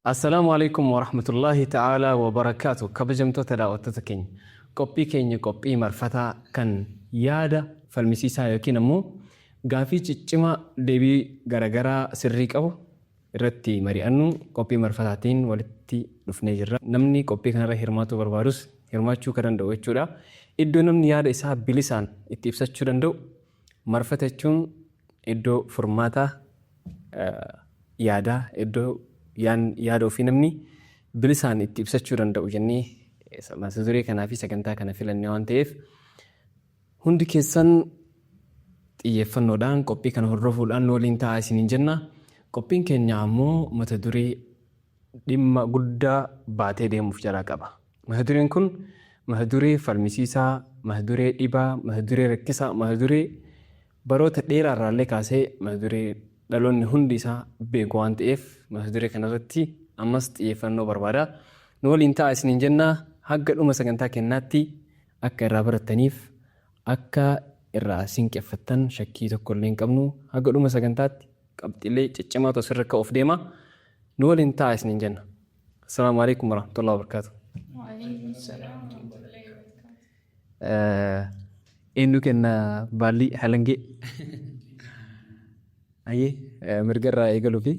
Assalaamu alaikum wa rahmatullahi ta'ala wa barakaatu. Kabajamtoota daawwattoota keenya. Qophii keenya qophii marfataa kan yaada falmisiisaa yookiin ammoo gaafii ciccimaa deebii garaagaraa sirrii qabu irratti mari'annu qophii marfataatiin walitti dhufnee jirra. Namni qophii kanarra hirmaachuu barbaadus hirmaachuu kan danda'u jechuudha. Iddoo namni yaada isaa bilisaan itti ibsachuu danda'u marfata jechuun iddoo furmaataa yaadaa iddoo yaada ofii namni bilisaan itti ibsachuu danda'u jennee mata duree kanaa fi sagantaa kana filannee waan ta'eef hundi keessan xiyyeeffannoodhaan qophii kana hordofuudhaan waliin taa'aa isiniin jenna. Qophiin keenya ammoo mata duree dhimma guddaa baatee deemuuf jalaa qaba. Mata dureen kun mata duree falmisiisaa, mata duree dhibaa, mata duree rakkisaa, mata duree baroota dheeraa irraallee kaasee mata duree dhaloonni hundi isaa beeku waan ta'eef mata duree kanarratti ammas xiyyeeffannoo barbaada. Nu waliin taa'aa isiniin jenna. Hanga dhuma sagantaa keenyaatti akka irraa barattaniif akka irraa sinqeffattan shakkii tokko illee hin qabnu. Hanga dhuma sagantaatti qabxiilee ciccimaa osoo sirra ka'uuf deema. Nu waliin taa'aa isiniin jenna. Assalaamu alaikum warahmatullahi wabarakatuh. Eenyu kenna baalli halangee ayyee mirgarraa eegaluu fi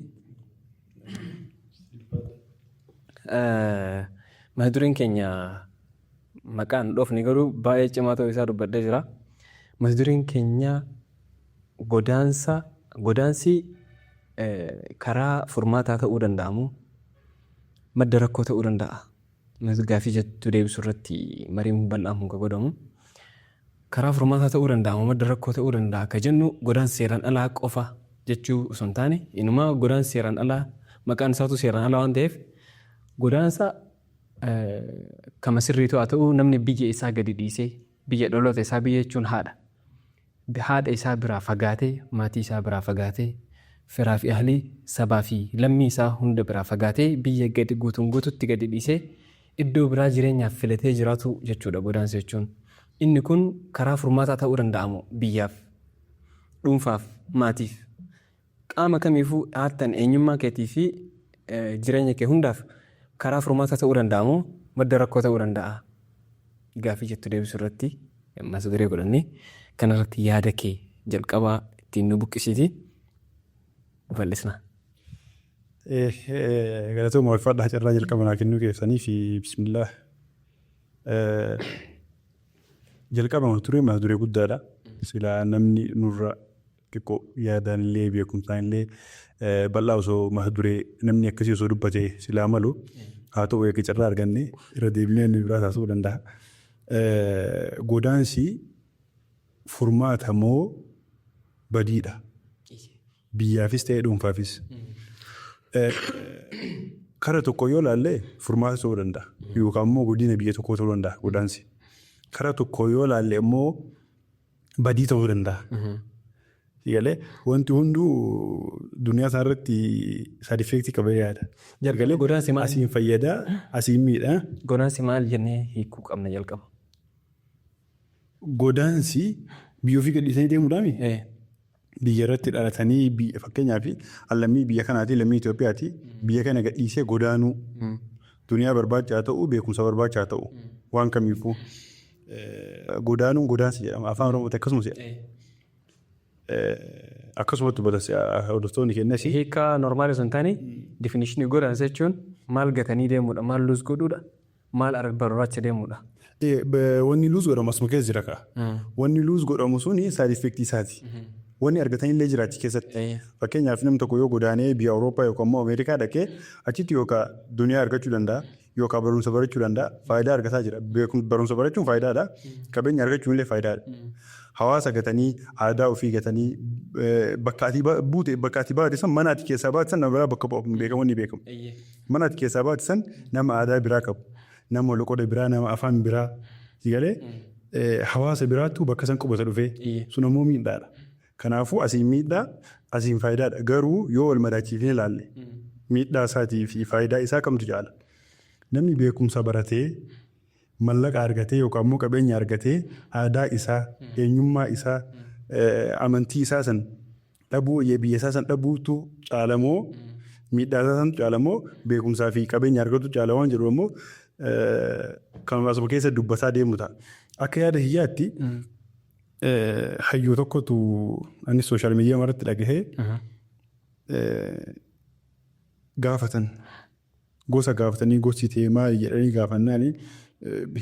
mata dureen keenya maqaan dhoofne garuu baay'ee cimaa ta'uu isaa dubbadhee jira. Mata dureen keenya godaansi karaa furmaataa ta'uu danda'amu madda rakkoo ta'uu danda'a. Gaafii jettu deebisuu irratti mariin bal'aan kan godhamu. Karaa furmaataa ta'uu danda'amu madda rakkoo ta'uu danda'a. Akka jennu godaansi seeraan alaa qofa jechuu osoo hin taane inuma godaansi seeraan alaa maqaan isaatu seeraan alaa waan ta'eef godaansa kama sirriitu haa ta'u namni biyya isaa gadi dhiisee biyya dhaloota isaa biyya jechuun haadha isaa biraa fagaatee maatii isaa biraa fagaatee firaa fi ahlii sabaa fi lammii isaa hunda biraa fagaatee biyya gadi guututti gadi dhiisee iddoo biraa jireenyaaf filatee jiraatu jechuudha godaansa jechuun. Inni kun karaa furmaataa ta'uu danda'amu biyyaaf, dhuunfaaf, maatiif, qaama kamiifuu haattan eenyummaa keetii fi jireenya kee hundaaf karaa furmaataa ta'uu danda'amu madda rakkoo ta'uu danda'a. Gaafii jettu deebisuu irratti mata duree godhannee kanarratti yaada kee jalqabaa ittiin nu buqqisiiti bal'isna. Galatooma walfadhaa carraa jalqabanaa kennuu keessanii fi bismillah. Jalqaba mata duree guddaadha. Silaa namni nurra xiqqoo yaadaan illee beekumsaan illee bal'aa osoo mata duree namni akkasii osoo dubbate silaa malu haa ta'u eega carraa arganne irra deebinee inni biraa taasisuu danda'a. Godaansi furmaata moo badiidha? Biyyaafis ta'ee dhuunfaafis. Kara tokko yoo ilaalle furmaata ta'uu danda'a yookaan immoo guddina biyya tokkoo ta'uu danda'a godaansi. Kara tokko yoo ilaalle immoo badii ta'uu danda'a. Sigalee wanti hunduu duniyaa isaa irratti side effect qaba yaada. Jalqabee godaansi maal? Asiin fayyadaa, asiin miidhaa. Godaansi maal jennee hiikuu qabna jalqaba? Godaansi biyya ofii gadhiisanii deemuudhaami. Biyya irratti dhalatanii fakkeenyaaf lammii biyya kanaati lammii Itoophiyaati biyya kana gadhiisee godaanuu duniyaa barbaachaa ta'u beekumsa barbaachaa ta'u waan kamiifuu godaanuun godaansi jedhama afaan Oromootti akkasumas akkasumatti hordoftoonni kennas. Hiika normaali osoo hin taane definishinii godaansa jechuun maal gatanii deemuudha, maal luus godhuudha, maal barbaacha deemuudha. Wanni luus godhamu asuma keessa jira ka'a. Wanni luus godhamu suni side effect isaati. Wanni argatanii illee jiraachi keessatti. Fakkeenyaaf namni tokko yoo godaanee biyya Awurooppaa yookaan immoo Ameerikaa dhaqee achitti yookaan duniyaa argachuu danda'a yookaan barumsa barachuu danda'a faayidaa argataa jira. Barumsa barachuun faayidaadha. Qabeenya argachuun illee faayidaadha. Hawaasa gatanii aadaa ofii gatanii bakka ati baate san mana ati keessaa baate san nama biraa bakka beekamu ni beekamu. Mana ati keessaa baate san nama aadaa biraa qabu. Nama loqoda biraa, nama afaan biraa. Sigalee hawaasa biraattuu bakka san qubata dhufee sun ammoo miidhaadha. Kanaafuu asiin miidhaa asiin faayidaadha. Garuu yoo wal madaachiifnee ilaalle miidhaa isaatii fi faayidaa isaa kamtu jaala. Namni beekumsa baratee mallaqa argatee yookaan immoo qabeenya argatee aadaa isaa, eenyummaa isaa, amantii isaa san dhabuu biyya isaa san dhabuutu caalamoo miidhaa isaan caala immoo beekumsaa fi qabeenya argatu caala waan jedhu immoo kan asuma keessa dubbataa deemu ta'a. Akka yaada hiyyaatti hayyuu tokkotu ani sooshaal miidiyaa irratti dhagahee gaafatan gosa gaafatanii gosti ta'e maal jedhanii gaafannaan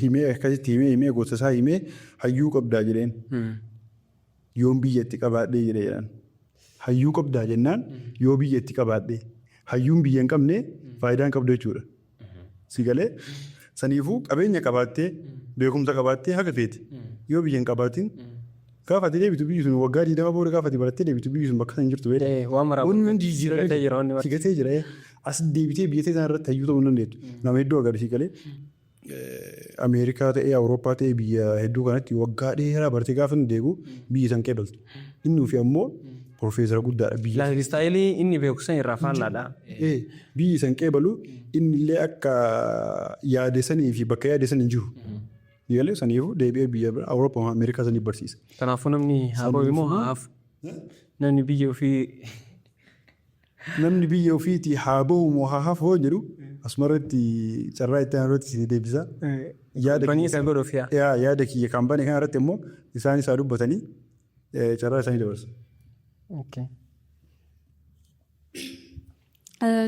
himee akkasitti himee gosa isaa himee hayyuu qabdaa jedheen yoon biyyatti qabaadhee jedheen hayyuu qabdaa jennaan yoo biyyatti qabaadhee hayyuun biyya hin qabne faayidaa hin qabdu jechuudha. Si galee saniifuu qabeenya qabaattee beekumsa qabaattee haga feeti yoo biyya hin qabaatin gaafate deebitu biyyi sun waggaa 20 booda gaafate barattee deebitu biyyi sun bakka san jirtu beela. Wanni jijjiirame sigatee jira as deebitee biyya ta'e irratti hayyuu ta'uu dandeettu. Nama hedduu agarsiis galee Ameerikaa ta'ee Awurooppaa ta'ee biyya hedduu kanatti waggaa dheeraa bartee gaafa hin deebi'u biyyi san qeebaltu. Inni fi ammoo Profeesara guddaadha biyya. Laayistaayilii inni beeku san irraa faallaadha. Biyyi san qeebalu inni illee akka yaadessanii fi bakka yaadessan hin jiru. Yaale saniifuu deebi'ee biyya Awurooppaa Ameerikaa sanii barsiisa. Kanaafuu namni haaboo immoo haaf namni biyya ofiitii haaboo immoo haaf hoo jedhu asumarratti carraa itti aanutti si deebisa. Yaada kiyya kaampaanii kana irratti immoo isaan isaa dubbatanii carraa isaanii dabarsa.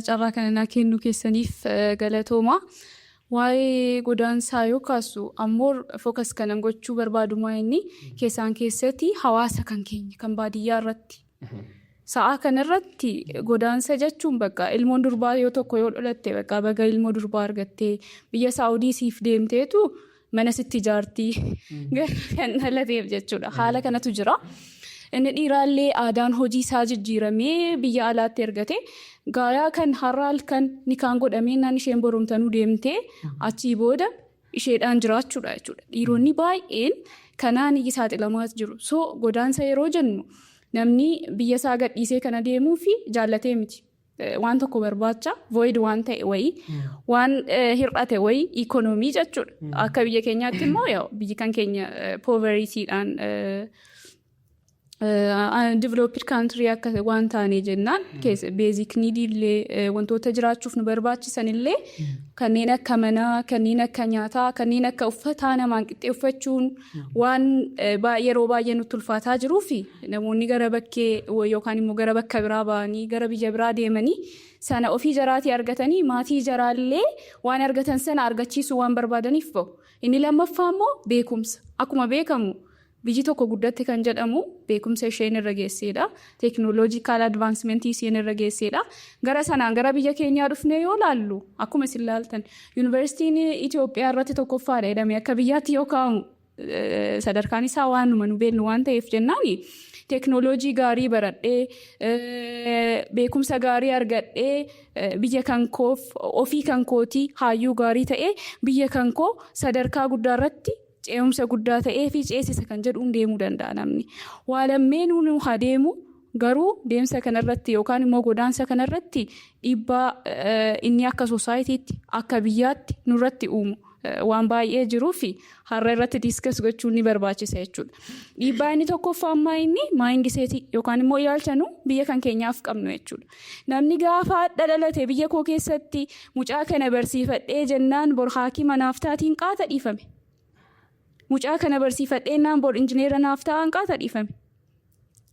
Carraa kana kennu keessaniif galatooma. Waa'ee godaansaa yoo kaasu ammoo fookas kanan gochuu barbaadumaa inni keessatti hawaasa kan keenya kan baadiyyaa irratti. Sa'aa kanarratti godaansa jechuun bakka ilmoon durbaa yoo tokko yoo dhalatte bakka baga ilmoo durbaa argattee biyya Saawudii siif deemteetu mana sitti ijaartii kan dhalateef jechuudha. Haala kanatu jira. Inni dhiiraallee aadaan hojii isaa jijjiiramee biyya alaatti ergate gaayaa kan har'aal kan nikaan godhamee naan isheen boromtanuu deemtee achii booda isheedhaan jiraachuudha jechuudha. Dhiironni baay'een kanaan saaxilamaa jiru. So godaansa yeroo jennu namni biyya isaa gadhiisee kana deemuu fi jaallatee miti. Waan tokko barbaacha void waan ta'e wayii waan hir'ate wayii ikonoomii jechuudha. Akka biyya keenyaatti immoo biyyi kan keenya povertyidhaan developed country akka waan taane jennaan basic need illee wantoota jiraachuuf nu barbaachisan illee kanneen akka manaa kanneen akka nyaataa kanneen akka uffataa namaan qixxee uffachuun waan yeroo baay'ee nutti ulfaataa jiruu fi namoonni gara bakkee yookaan immoo gara bakka biraa ba'anii gara biyya biraa deemanii sana ofii jaraatii argatanii maatii jaraallee waan argatan sana argachiisuu waan barbaadaniif ba'u. Inni lammaffaa immoo beekumsa akkuma beekamu. Biyyi tokko guddatte kan jedhamu beekumsa isheen irra geesseedha. Teknooloojikaal advaansmentii isheen irra geesseedha. Gara sanaan gara biyya keenyaa dhufnee yoo laallu akkuma isin laaltan yuunivarsiitiin Itoophiyaa irratti tokkoffaadha jedhamee akka biyyaatti yoo kaa'amu sadarkaan isaa waan nu beeknu waan ta'eef jennaani teknooloojii gaarii baradhee beekumsa gaarii argadhee biyya kan koof ofii kan kootii hayyuu gaarii ta'ee biyya kan koo sadarkaa guddaa irratti ce'umsa guddaa ta'ee fi ceesisa kan jedhuun deemuu danda'a namni. Waa lammeenuu nu haa deemu garuu deemsa kanarratti yookaan immoo godaansa kanarratti dhiibbaa inni akka sosaayitiitti akka biyyaatti nurratti uumu waan baay'ee jiruu fi har'a irratti diskas gochuun ni barbaachisa jechuudha. Dhiibbaa inni tokkoffaa ammaa inni maayindiseetii yookaan immoo ilaalcha nu biyya kan keenyaaf qabnu jechuudha. Namni gaafa dhalate biyya koo keessatti mucaa kana barsiifadhee jennaan bor haakima naaf taatiin qaata dhiifame. Mucaa kana barsiifadhee naan bor injineera naaf ta'an qaata dhiifame.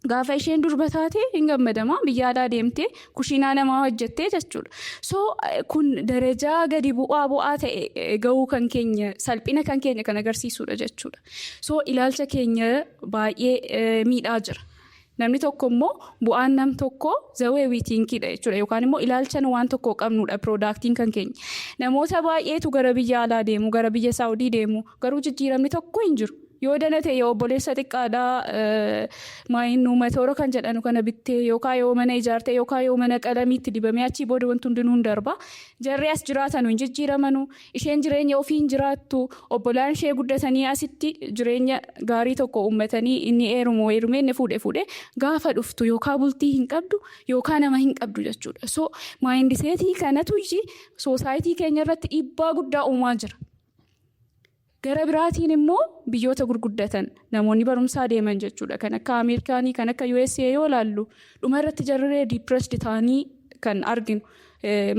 Gaafa isheen durba taate hin gammadamaa biyya alaa deemtee kushiinaa namaa hojjettee jechuudha. So kun darajaa gadi bu'aa ta'e gahuu kan keenya salphina kan keenya kan agarsiisudha jechuudha. So ilaalcha keenya baay'ee miidhaa jira. Namni tokko immoo bu'aan nam tokko zawee wiitiinkiidha jechuudha yookaan immoo ilaalcha waan tokko qabnudha piroodaaktiin kan keenya. Namoota baay'eetu gara biyya alaa deemu gara biyya Saawudii deemu garuu jijjiiramni tokko hin jiru. Yoo danate yoo obboleessa xiqqaadhaa maayinuu matoora kan jedhanu kana bittee yookaan yoo mana ijaartee yookaan yoo mana qalamiitti dibamee achii booda wanti hundinuu hin darba. Jarri as jiraatan hin jijjiiramanu isheen jireenya ofii hin jiraattu obbolaan ishee guddatanii asitti jireenya gaarii tokko uummatanii inni eerumee inni fuudhee gaafa dhuftu yookaan bultii hin qabdu yookaan nama hin qabdu jechuudha. So maayindiseetii kanatu soosaayitii keenya irratti dhiibbaa guddaa uumaa jira. Gara biraatiin immoo biyyoota gurguddatan namoonni barumsaa deeman jechuudha. Kan akka Ameerikaanii kan akka USA yoo laallu dhuma irratti jarree depressed ta'anii kan arginu.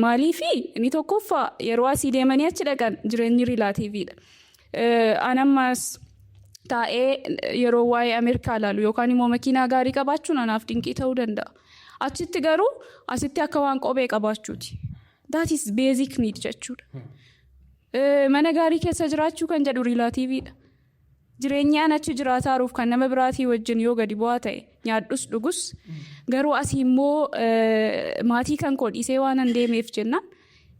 Maaliifi inni tokkoffaa yeroo asii deemanii achi dhaqan jireenyi rilaatiiviidha. Anammas taa'ee yeroo waa'ee Ameerikaa ilaalu yookaan immoo makiinaa gaarii qabaachuun anaaf dinqii ta'uu danda'a. Achitti garuu asitti akka waan kophee qabaachuuti. That is basic need jechuudha. Mana gaarii keessa jiraachuu kan jedhu rilaatiiviidha. Jireenyaan achi jiraataaruuf kan nama biraatii wajjin yoo gadi bu'aa ta'e nyaadhus dhugus garuu asii immoo maatii kan koo dhiisee waan an deemeef jennaan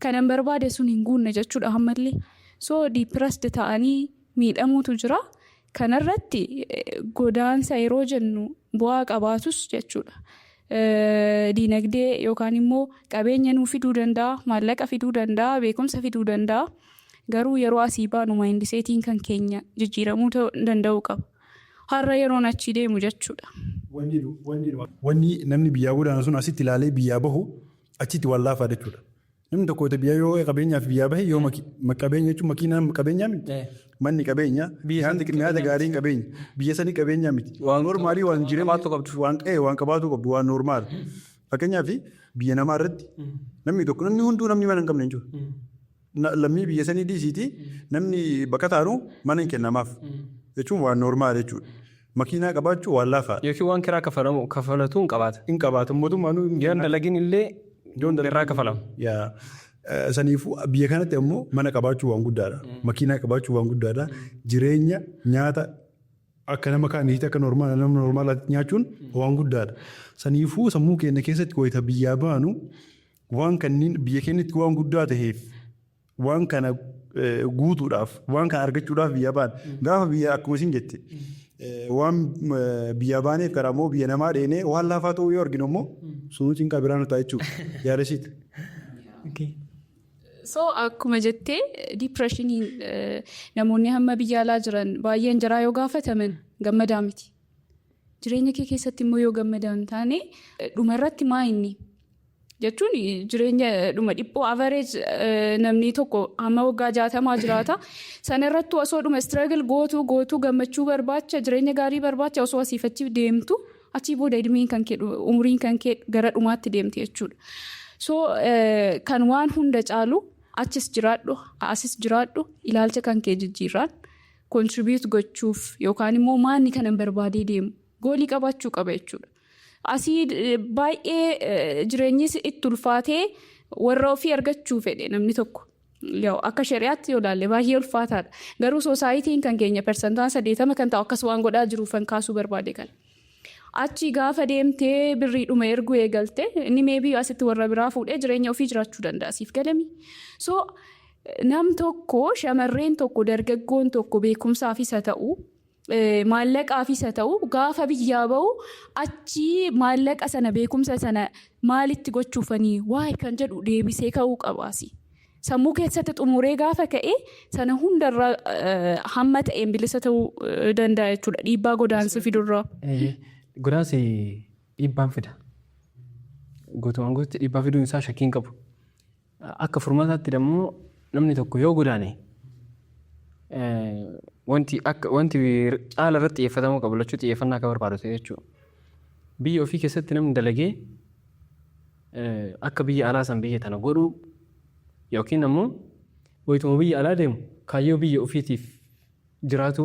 kanan barbaade sun hin guunne jechuudha ammallee. So depressed ta'anii miidhamuutu jira. Kanarratti godaansa yeroo jennu bu'aa qabaatus jechuudha. Diinagdee yookaan immoo qabeenya nuu fiduu danda'a, maallaqa fiduu danda'a, beekumsa fiduu danda'a. Garuu yeroo asii baanu maayindiseetiin kan keenya jijjiiramuu danda'uu qaba. Har'a yeroon achi deemu jechuudha. Wanni namni biyyaa godaanu sun asitti ilaalee biyyaa bahu achitti wallaafa jechuudha. Namni tokko biyya yoo qabeenyaaf biyyaa bahe yoo qabeenya jechuun makiinaan qabeenyaa miti. Manni qabeenyaa nyaata gaariin qabeenya biyya sanii qabeenyaa miti. Waan normaalii waan jireenya waan qabaatu qabdu waan normaal. Fakkeenyaaf biyya namaa irratti namni tokko namni hunduu namni mana hin qabne hin jiru. Lammii biyya sanii dhiisiiti namni bakka taanu mana hin kennamaaf jechuun waan normaal jechuudha. Makiinaa qabaachuu waan laafaadha. Yookiin waan kiraa kafalatu hin qabaata. Hin qabaata mootummaan yoon dalagin illee irraa kafalamu. Saniifuu biyya kanatti ammoo mana qabaachuu waan guddaadha. Makiinaa qabaachuu waan guddaadha. Jireenya nyaata akka nama kaaniiti akka nama normaalaatti nyaachuun waan guddaadha. Saniifuu sammuu keenya keessatti wayita biyyaa baanu waan kanneen biyya keenyatti waan guddaa ta'eef waan kana guutuudhaaf waan kana argachuudhaaf biyya baana. Gaafa biyya akkuma isin jette waan biyya baaneef karaa immoo biyya namaa dheenee waan laafaa ta'uu yoo arginu immoo sunuu cinqaa biraan ta'a jechuudha. Yaadasiiti. So akkuma jettee depressionii namoonni hamma biyya alaa jiran baay'een jiraa yoo gaafataman gammadaa miti. Jireenya kee keessatti immoo yoo gammadaa hin taane dhumarratti maa inni? Jechuun jireenya dhuma dhiphoo average namni tokko hamma waggaa 60 jiraata. Sana irratti osoo dhuma struggle gootuu gammachuu barbaacha jireenya gaarii barbaacha osoo asiifachi deemtu achii booda umriin kan kee gara dhumaatti deemti jechuudha. So kan waan hunda caalu achis jiraadhu asis jiraadhu ilaalcha kan kee jijjiirraan contribute gochuuf yookaan immoo maanni kanan barbaadee deemu goolii qabaachuu qaba jechuudha. Asii baay'ee jireenyis itti ulfaatee warra ofii argachuu fedhe namni tokko. Akka shari'aatti yoo ilaalle baay'ee ulfaataadha. Garuu soosaayitiin kan keenya persentaan 80 kan ta'u akkas waan godhaa jiruuf kan kaasuu barbaade kan. Achi gaafa deemtee birriidhuma erguu eegalte inni meebii asitti warra biraa fuudhee jireenya ofii jiraachuu danda'a siif galami. So nam tokko shamarreen tokko dargaggoon tokko beekumsaafis haa ta'u maallaqaafis haa ta'u gaafa biyyaa bahu achi maallaqa sana beekumsa sana maalitti gochuufanii waa'ee kan jedhu deebisee ka'uu qabaasi. Sammuu keessatti xumuree gaafa ka'e sana hundarraa hamma ta'een bilisa ta'uu danda'a jechuudha dhiibbaa godaansa fidurraa. Godaansi dhiibbaan fida. Guutumaan guututti dhiibbaa fiduun isaa shakkiin qabu. Akka furmaataatti immoo namni tokko yoo godaane wanti caala irratti xiyyeeffatamuu qabu lachuu xiyyeeffannaa akka barbaadu jechuudha. Biyya ofii keessatti namni dalagee akka biyya alaa san biyya tana godhu yookiin ammoo wayituma biyya alaa deemu kaayyoo biyya ofiitiif jiraatu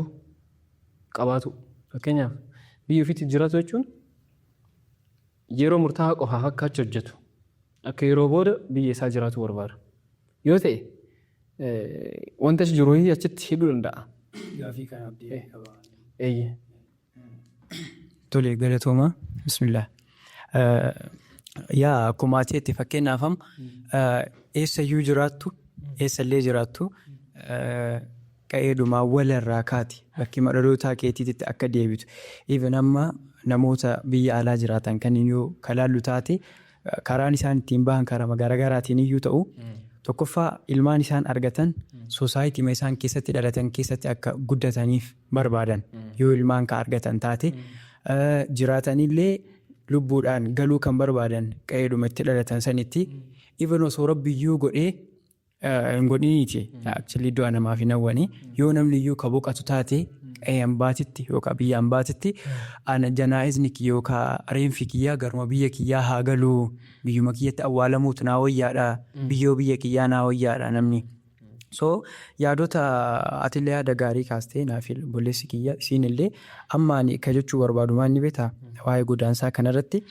qabaatu. Fakkeenyaaf biyya ofiitiif jiraatu jechuun yeroo murtaa'aa qofaaf akka achi hojjetu akka yeroo booda biyya isaa jiraatu barbaada. Yoo ta'e wanta jiru achitti hidhuu danda'a. Gaafii kanaaf deebii Tole galatooma. Bismillah. Yaa akkuma ati fakkeenyaaf eessayyuu jiraattu eessallee jiraattu qa'eedhumaa walirraa kaati bakki madhalootaa keetiitti akka deebitu. Even amma namoota biyya alaa jiraatan kan yoo kalaallu taate karaan isaan ittiin bahan karaa garaagaraatiin iyyuu ta'u tokkoffaa ilmaan isaan argatan soosaayitii isaan keessatti dhalatan keessatti akka guddataniif barbaadan yoo ilmaan ka argatan taate jiraatanillee lubbuudhaan galuu kan barbaadan qa'eedhuma itti dhalatan sanitti even osoo rabbiyyuu godhee hin godhiniiti actually du'a namaaf hin hawwani yoo namni iyyuu ka boqatu taate ambaatitti yookaan biyya ambaatitti ana janaa'izni yookaan reenfi kiyyaa garuma biyya kiyyaa haa galuu biyyuma kiyyatti awwaalamuutu naa wayyaadha biyya kiyyaa naa wayyaadha namni. So yaadota atillee yaada gaarii kaastee naaf bolleessi kiyya siinillee amma ani ka jechuu barbaadu maal ni beektaa waa'ee godaansaa kanarratti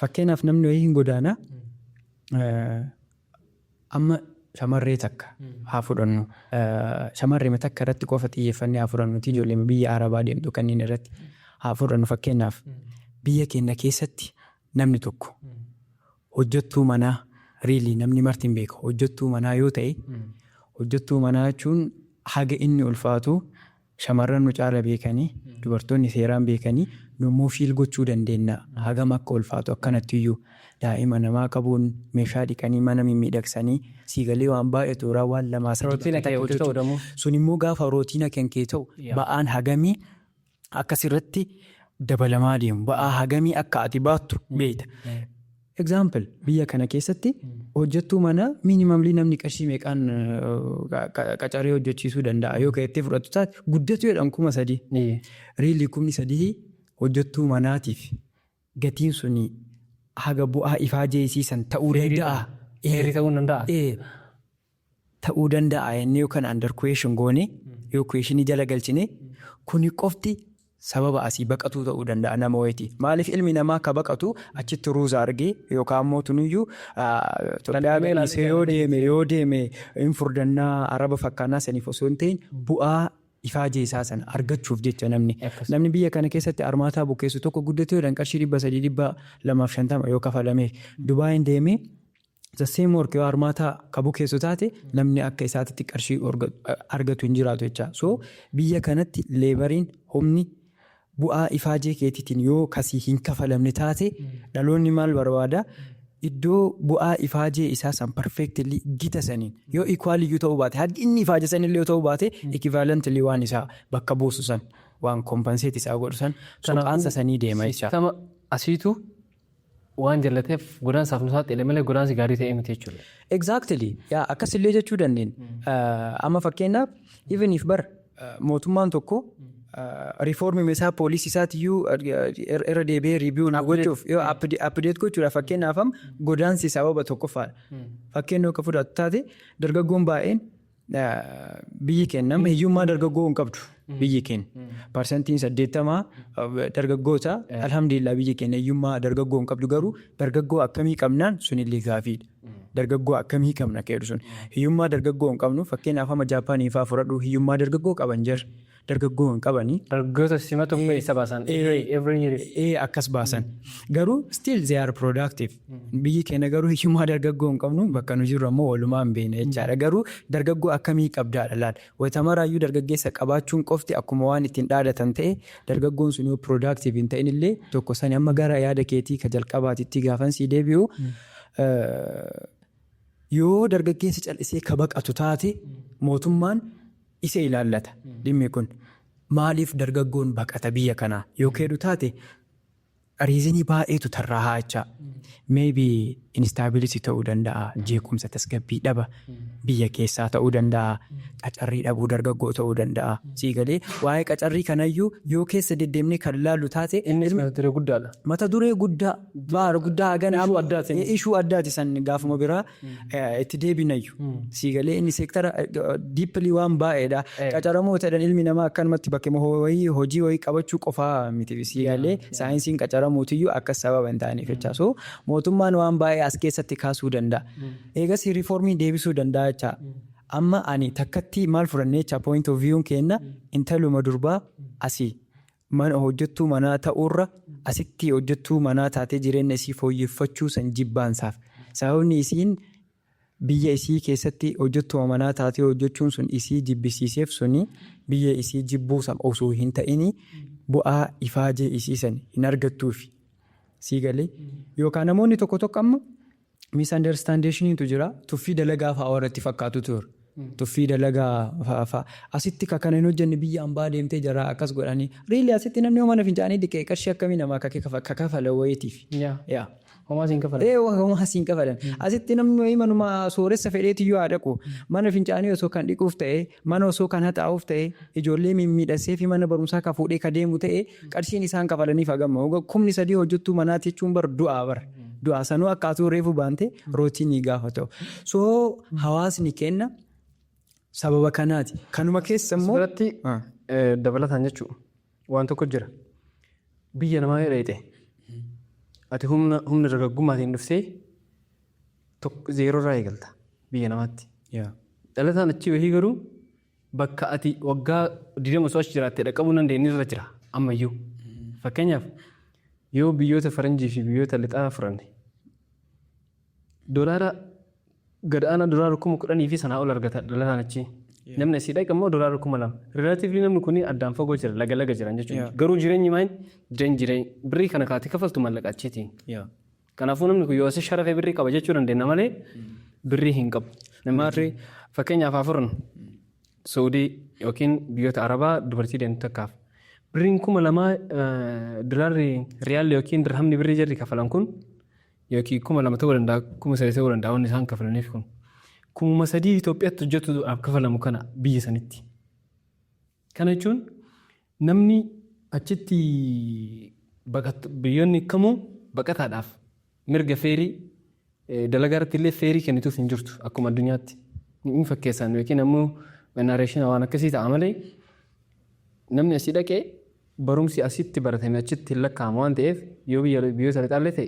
fakkeenyaaf namni wayii hin godaana amma shamarree takka haa fudhannu shamarree takka irratti qofa xiyyeeffannee haa fudhannuti ijoollee biyya Arabaa deemtu kanneen irratti haa fudhannu fakkeenyaaf biyya keenya keessatti namni tokko hojjettuu manaa riilii namni marti hin beeku hojjettuu manaa yoo ta'e hojjettuu manaa jechuun haga inni ulfaatu shamarran nu caala beekanii dubartoonni seeraan beekanii nummoo fiil gochuu dandeenya hagam akka ulfaatu akkanatti iyyuu daa'ima namaa qabuun meeshaa dhiqanii mana mimmiidhagsanii siigalee waan baay'atu waan lamaa sadii sun immoo gaafa rootiina kan kee ta'u ba'aan hagamii akkasirratti dabalamaa deemu ba'aa hagamii akka ati baattu beekta. Example biyya kana keessatti hojjettuu mana minimumli namni qarshii meeqaan qacaree hojjechiisuu danda'a yoo ka'ettee fudhattu taate guddatu jedhan 3,000 riilii 3,000 hojjettuu manaatiif gatiin suni haga bu'aa ifaa jeesiisan ta'uu danda'a. Ta'uu danda'a jennee yookaan under question goone yoo questionii jala galchine kuni qofti sababa asii baqatuu ta'uu danda'a nama wayiiti. Maaliif ilmi namaa akka baqatu achitti ruuza argee yookaan immoo tunuyyuu yoo deeme hin furdannaa araba fakkaannaa saniif osoo hin ta'in bu'aa ifaa jeesaa sana argachuuf jecha namni biyya kana keessatti armaataa bukeessu tokko guddatee jedhan qarshii 300-250 yoo kafalame Dubaayin deemee sasseem work yoo armaataa ka bukeessu taate namni akka isaatti qarshii argatu hin jiraatu jecha. So biyya kanatti leebariin humni bu'aa ifaajee keetiitiin yoo kasii hin kafalamne taate dhaloonni maal barbaada iddoo bu'aa ifaajee isaa san perfectly gita saniin yoo equal ta'uu baate haddi inni ifaaje sanillee yoo ta'uu baate equivalently waan isaa bakka buusu san waan compensate isaa godhu san soqaansa sanii deema jecha. Tama asiitu waan jallateef godaansaaf nu saaxile malee godaansi gaarii ta'e miti jechuudha. Exactly akkasillee jechuu dandeenya. Amma fakkeenyaaf even if bar mootummaan tokko reformi meeshaa poolisii isaatiyyuu irra deebi'ee riibi'uun gochuuf yoo update gochuudhaaf fakkeenyaaf godaansi sababa tokkoffaadha. Fakkeenya akka fudhatu taate dargaggoon baay'een biyyi keenya hiyyummaa dargaggoo hin qabdu biyyi keenya parsantiin 80 dargaggoota alhamdulillah biyyi keenya hiyyummaa dargaggoo hin qabdu garuu dargaggoo akkamii qabnaan sunillee gaafiidha. Dargaggoo akkamii qabna keedu sun hiyyummaa dargaggoo hin qabnu fakkeenyaaf amma Jaapaanii fa'aa fudhadhu hiyyummaa dargaggoo qaban jira. Dargaggoo hin qabanii dargaggoota simatu isa baasan every year akkas baasan garuu still they are productive biyyi keenya garuu hiyyummaa dargaggoo hin qabnu bakka nu jirru ammoo walumaa hin beekne jechaadha. Garuu dargaggoo akkamii qabdaadha laal wayitamaraayyuu dargaggeessa qabaachuun qofti akkuma waan ittiin dhaadatan ta'e dargaggoon sun yoo productive hin ta'in illee tokko sani amma gara yaada keetii ka jalqabaatitti gaafan sii deebi'u yoo dargaggeessa cal'isee ka baqatu taate mootummaan isa ilaallata dhimmi kun maaliif dargaggoon baqata biyya kanaa yoo keedu taate riizinii baay'eetu tarraa haachaa maybe instability ta'uu danda'a jeequmsa tasgabbii dhaba biyya keessaa ta'uu danda'a qacarrii dhabuu dargaggoo ta'uu danda'a siigalee waa'ee qacarrii kanayyuu yoo keessa deddeemnee kan ilaallu taate innis mata duree guddaa baara guddaa hagan ishuu addaati san gaafuma biraa itti deebinayyuu siigalee inni seektara diippilii waan baay'eedha qacaramuu ta'an ilmi namaa akkanumatti bakkee hojii wayii qabachuu qofaa miti siigalee saayinsiin qacaramuutiyyuu akka sababa hin taaneef jecha so mootummaan waan baay'ee as keessatti kaasuu danda'a. Eegas riiformii deebisuu danda'a jecha. Amma ani takkatti maal fudhannee jecha point of view kenna intaluma durbaa asii mana hojjettuu manaa ta'urra asitti hojjettuu manaa taatee jireenya isii fooyyeffachuu san jibbaansaaf. Sababni isiin biyya isii keessatti hojjettuu manaa taatee hojjechuun sun isii jibbisiiseef suni biyya isii jibbuu san osoo hin ta'ini bu'aa ifaajee isii san hin argattuufi. Siigalee yookaan namoonni tokko amma misunderstandationiitu jira tuffii dalagaa fa'aa warratti fakkaatu ture. Tuffii dalagaa fa'aa asitti kana hin hojjenne biyya hambaa deemtee jira akkas godhanii riilii asitti namni mana fincaanii dhiqee qarshii akkamii namaa kafala wayitiif. Homaa siin kafalan. Homaa siin kafalan. Asitti namni manuma sooressa fedheeti yoo dhaqu mana fincaanii osoo kan dhiquuf ta'e mana osoo kan haxaa'uuf ta'e ijoollee mimmiidhassee fi mana barumsaa kan fuudhee ka deemu ta'e qarshiin isaan kafalaniif hagamma. 3,000 hojjettuu manaati jechuun du'aa sanuu akkaatuu reefu baante rootiinii gaafa ta'u. So hawaasni kenna sababa kanaati. Kanuma keessa immoo. Biratti dabalataan jechuudha. Waan tokko jira. Biyya namaa yoo dheete. Ati humna dargaggummaatiin dhuftee zeeroo irraa eegalta biyya namaatti. Dhalataan achi wayii garuu bakka ati waggaa 20 osoo achi jiraattee dhaqqabuu dandeenye irra jira ammayyuu. Fakkeenyaaf yoo biyyoota faranjii fi biyyoota lixaa furanne doolaara gadaana doolaara 10,000 fi sanaa ol argata dhalataan achi. Namni asii dhaqe immoo doolaara 2,000. Rilaatiivli namni kun addaan fagoo jira laga jiran jechuudha. Garuu jireenyi jireenya birrii kana kaatee kafaltu mallaqa achiitiin. Kanaafuu namni kun yoo asii sharafee birrii qaba jechuu dandeenya malee birrii hin qabu. Namni fakkeenyaaf afuran Saudii yookiin biyyoota Arabaa dubartii deemtu takkaaf. Birriin 2,000 doolaarri riyaalli yookiin dirhamni birrii jarri kafalan kun yookiin 2,000 ta'uu danda'a 3,000 ta'uu danda'a wanni isaan kafalaniif kun. 3,000 Itoophiyaatti hojjetuudhaaf kafalamu kana biyya sanitti. Kana jechuun namni achitti biyyoonni kamuu baqataadhaaf mirga feerii dalagaa irratti illee feerii kennituuf hin jirtu akkuma addunyaatti. Inni fakkeessan yookiin ammoo naareeshinaa waan akkasii ta'a malee namni asii dhaqee barumsi asitti baratame achitti hin lakkaa'amu waan ta'eef yoo biyyoota lixaallee ta'e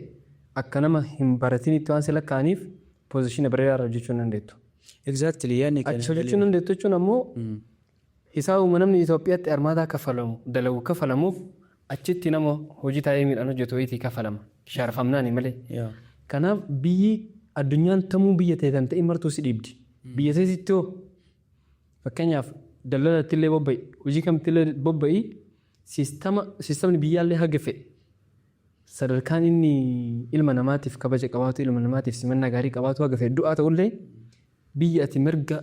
akka nama hin baratinitti waan si lakkaa'aniif poozishiina bareedaa hojjechuu dandeettu. Exactly yaadni kana. Achi hojjechuu dandeettu jechuun ammoo hisaabuma namni Itoophiyaatti armaataa kafalamu dalagu kafalamuuf achitti nama hojii taa'ee miidhaan hojjetu wayitii kafalama. Sharafamnaani malee. Kanaaf biyyi addunyaan tamuu biyya ta'e ta'e martuu si dhiibdi. Biyya ta'etti hoo fakkeenyaaf daldalatti illee bobba'i hojii kamitti illee bobba'i siistamni biyyaallee haga fedhe. Sadarkaan inni ilma namaatiif kabaja qabaatu ilma namaatiif simannaa gaarii qabaatu haga fedhe du'aa ta'ullee biyya ati mirga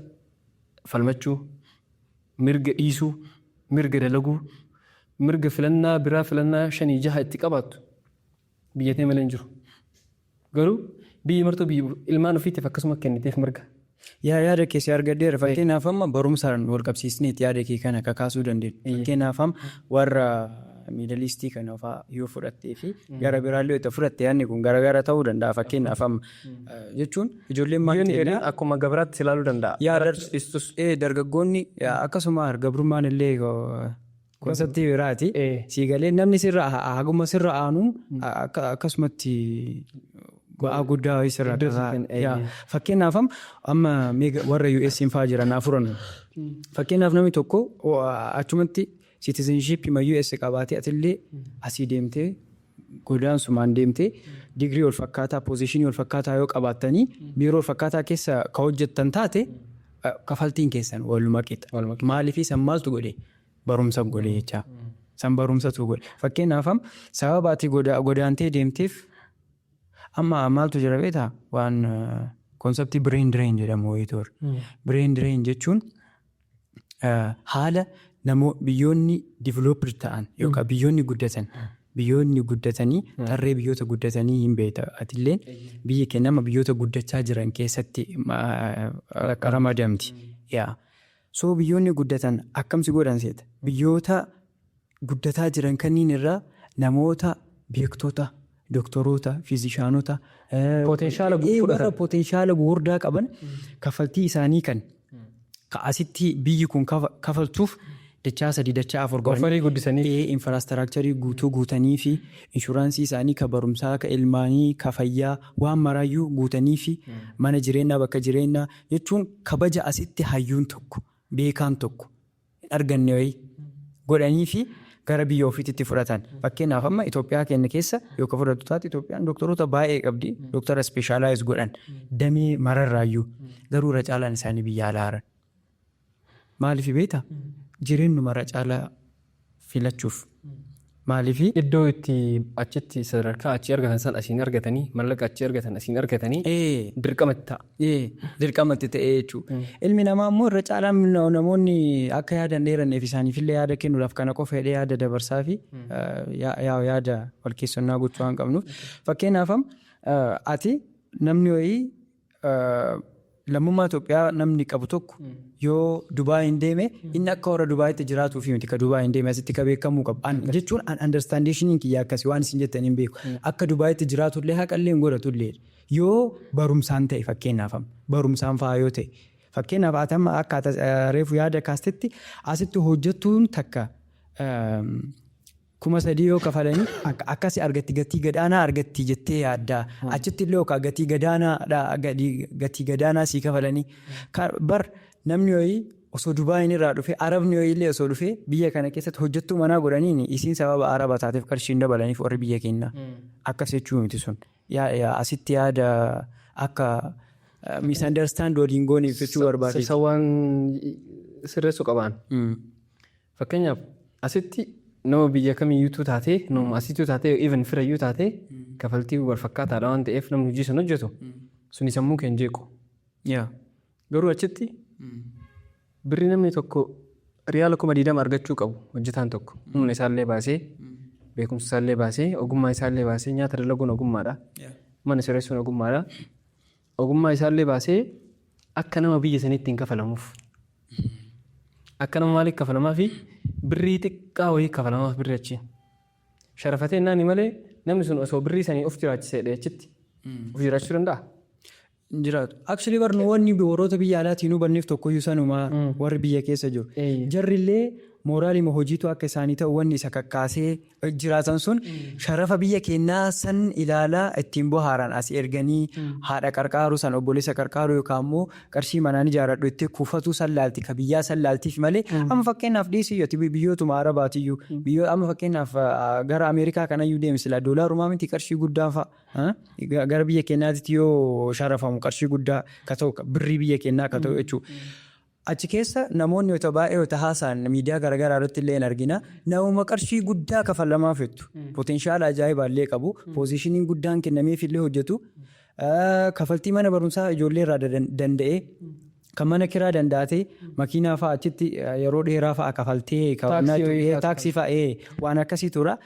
falmachuu mirga dhiisuu mirga dalaguu mirga filannaa biraa filannaa 5-6 itti qabaatu biyya ta'e malee hin jiru. Garuu biyyi martuu ilmaan ofiitiif akkasuma kenniteef mirga. Yaada keessi argadheera. Fakkeenyaaf amma barumsaan wal qabsiisneet yaada kee kana kakaasuu dandeenya. Fakkeenyaaf warra miidaliistii kana yoo fudhattee fi gara biraallee yoo fudhatte yaadni kun garagara ta'uu danda'a. Fakkeenyaaf amma jechuun ijoolleen maal akkuma gabaraatti ilaaluu danda'a. Dargaggoonni akkasuma gabrummaan illee konseptii biraati. Siigalee namni sirra haguma sirra aanuun akkasumatti bu'aa guddaa isirra qaba. Fakkeenyaaf amma warra US fa'aa jiran afuran. Fakkeenyaaf namni tokko achumatti citizenship US qabaatee atillee asii deemtee godaansumaan deemtee digirii wal fakkaataa poozishinii wal fakkaataa yoo qabaattanii biiroo wal fakkaataa keessa ka hojjettan taate kafaltiin keessan waluma qixa. Maaliif san maaltu godhe barumsa godhe jecha. San barumsatu godhe. Fakkeenyaaf sababa ati godaantee deemteef amma maaltu jira beektaa waan konseptii brain drain jedhamu wayiitu. Brain drain jechuun haala biyyoonni developed ta'an yookaan biyyoonni guddatanii tarree biyyoota guddatanii hin beekta. Atillee biyyi kee nama biyyoota guddachaa jiran keessatti ramadamti. So biyyoonni guddatan akkamsi godhan seeta. Biyyoota guddataa jiran kanniin irraa namoota beektota doktoroota, fiizishaanota potenshaala gurguddaa qaban kafaltii isaanii kan asitti biyyi kun kafaltuuf dachaa 3 dachaa 4 gofarii guddisanii infraastiraakcharii guutanii fi inshuraansii isaanii ka barumsaa ka ilmaanii ka fayyaa waan maraayyuu guutanii fi mana jireenyaa bakka jireenyaa jechuun kabaja asitti hayyuun tokko beekaan tokko hin arganne wayii godhanii fi gara biyya ofiitti fudhatan. Fakkeenyaaf amma Itoophiyaa keenya keessa yookaan fudhattu taate Itoophiyaan doktoroota baay'ee qabdi. Doktara speeshaalaayiz godhan damee mararraayyuu garuu irra caalaan isaanii biyya alaa jiran. Maaliif beektaa? Jireenyu mara caalaa filachuuf. Maaliif? Iddoo itti achitti sadarkaa achi argatan san asiin argatanii mallaqa achi argatan asiin argatanii dirqamatti ta'a. Dirqamatti ta'ee jechuudha. Ilmi namaa immoo irra caalaan namoonni akka yaadan dheeranneef isaaniifillee yaada kennuudhaaf kana qofa hidhee yaada dabarsaa fi yaada walkeessannaa gochuu waan qabnuuf. Fakkeenyaaf ati namni wayii lammummaa Itoophiyaa namni qabu tokko yoo Dubaay hin deeme inni akka warra Dubaayitti jiraatuu fi miti ka Dubaay hin deeme asitti ka beekamuu qabu. Jechuun understanding kiyya akkasii waan isin jettan hin beeku. Akka Dubaayitti jiraatullee haqallee hin godhatullee yoo barumsaan ta'e fakkeenyaaf barumsaan fa'aa yoo ta'e fakkeenyaaf atama akka reefu yaada kaastetti asitti hojjettuun takka 3,000 yoo kafalanii akkasii argatti gatii gadaanaa argatti jettee yaaddaa achitti illee yookaan gatii gadaanaa sii kafalanii bar namni wayii osoo Dubaayin irraa dhufe Arabni wayii illee osoo dhufe biyya kana keessatti hojjettuu manaa godhaniin isiin sababa Araba taateef qarshiin dabalaniif warri biyya keenyaa akkas jechuu miti sun asitti yaada akka misunderstand waliin gooniif jechuu barbaade. Sawwaan sirreessuu qabaan. Fakkeenyaaf asitti nama biyya kamiyyuu taatee nama asitti taatee even firayyuu taatee kafaltii wal fakkaataadha waan ta'eef namni hojii sana hojjetu suni sammuu keenya jeequ. Garuu achitti birri namni tokko riyaala 20 argachuu qabu hojjetaan tokko humna isaallee baasee beekumsa isaallee baasee ogummaa isaallee baasee nyaata dalaguun ogummaadha. Mana sirreessuun ogummaadha. Ogummaa isaallee baasee akka nama biyya saniitti hin kafalamuuf. Akka nama maaliif kafalamaa fi birrii xiqqaa wayii kafalamaaf birri achi. Sharafatee naani malee namni sun osoo birrii sanii of jiraachisee achitti of jiraachuu danda'a. Jiraatu. Actually barnu wanni warroota biyya alaatiin hubanneef tokkoyyuu sanumaa warri biyya keessa jiru. Jarrillee mooraalii hojiitu akka isaanii ta'u wanni isa kakkaasee jiraatan sun sharafa biyya keenyaa san ilaalaa ittiin bohaaran as erganii haadha qarqaaru san obboleessa qarqaaru yookaan immoo qarshii manaan ijaaradhu itti kuufatuu san laalti ka biyyaa san laaltiif malee amma fakkeenyaaf dhiisiyyoti biyyootuma Arabaatiyyuu biyyoota amma fakkeenyaaf gara Ameerikaa kanayyuu deemsila doolaarumaa miti qarshii guddaan fa'a gara biyya keenyaatti yoo sharafamu qarshii guddaa ka ta'u birrii biyya keenyaa ka ta'u jechuudha. Achi keessa namoonni yoo baay'ee yoo haasa'an miidiyaa garaagaraa irratti illee argina namuma qarshii guddaa kafalamaa fettu potenshaala ajaa'ibaallee qabu poozishiniin guddaan kennameef illee hojjetu kafaltii mana barumsaa ijoollee irraa danda'ee kan mana kiraa danda'atee makiinaa fa'aa achitti yeroo dheeraa fa'aa kafaltee taaksii fa'aa waan akkasii tura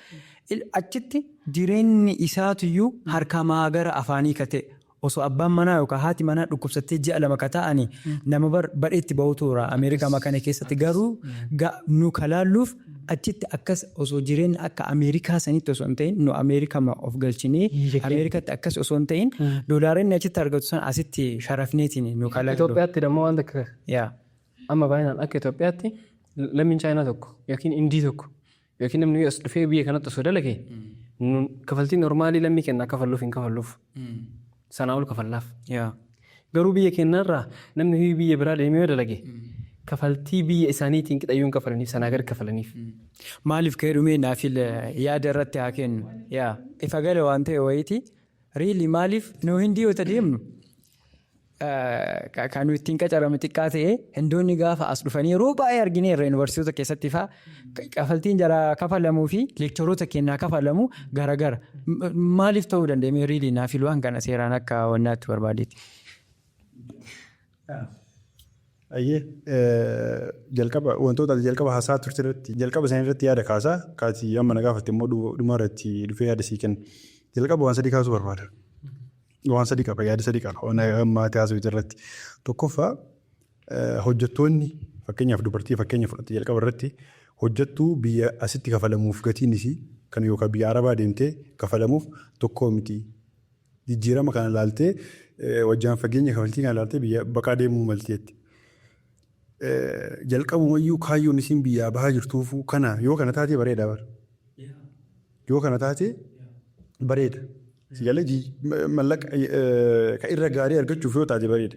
achitti jireenyi isaatiyyuu harkamaa gara afaanii kate. Osoo abbaan manaa yookaan haati manaa dhukkubsattee ji'a 2 ka ta'anii nama badheetti bahu tura Ameerikaa makana keessatti garuu nu kalaalluuf achitti akkas osoo jireenya akka Ameerikaa sanitti osoo hin ta'in nu Ameerikaa of galchinee Ameerikaatti akkas osoo hin ta'in doolaaronni achitti argatu san asitti sharafneetiin nu kalaallu. Itoophiyaatti dammoo waan takka amma baay'inaan akka Itoophiyaatti lammiin Chaayinaa tokko yookiin Indii tokko yookiin namni as dhufee biyya kanatti osoo dalage kafaltii normaalii lammii kennaa kafalluuf hin kafalluuf. Sanaa ol kafallaaf. Garuu biyya keenyarraa namni biyya biraa deemee dalage kafaltii biyya isaaniitiin qixayyuun kafalaniif sanaa gadi kafalaniif. Maaliif ka'ee dhumee naaf yaada irratti haa kennu. Ifa gale waan ta'e wayiiti riili maaliif nu hindii yoo deemnu kan nu ittiin qacarame xiqqaa ta'e hindoonni gaafa as dhufanii yeroo baay'ee argineerra yuunivarsiitota keessatti fa'aa kafaltiin jara kafalamuu fi leekchoroota kennaa kafalamu garagara maaliif ta'uu danda'e riili naaf waan kana seeraan akka wannaatti barbaadetti. Jalqaba wantoota jalqaba haasaa turte irratti jalqaba isaanii irratti yaada kaasaa kaatii amma na gaafatte immoo dhuma irratti dhufee yaada sii kenna. Jalqaba waan sadii kaasuu barbaada. Waan sadii qaba yaada sadii qaba maatii haasawii irratti tokkoffaa hojjettoonni fakkeenyaaf dubartii fakkeenya fudhatte jalqaba irratti hojjettuu biyya asitti kafalamuuf gatiin isii kan yookaan biyya Arabaa deemtee kafalamuuf tokkoo miti jijjiirama kana laaltee wajjaan fageenya kafaltii kana laaltee biyya baqaa deemuu malteetti. Jalqabumayyuu kaayyoon isiin biyyaa bahaa jirtuuf kana yoo kana taatee bareeda bara. Yoo kana taatee bareeda. Sigalee mallaqa kan irra gaarii argachuuf yoo taate bareeda.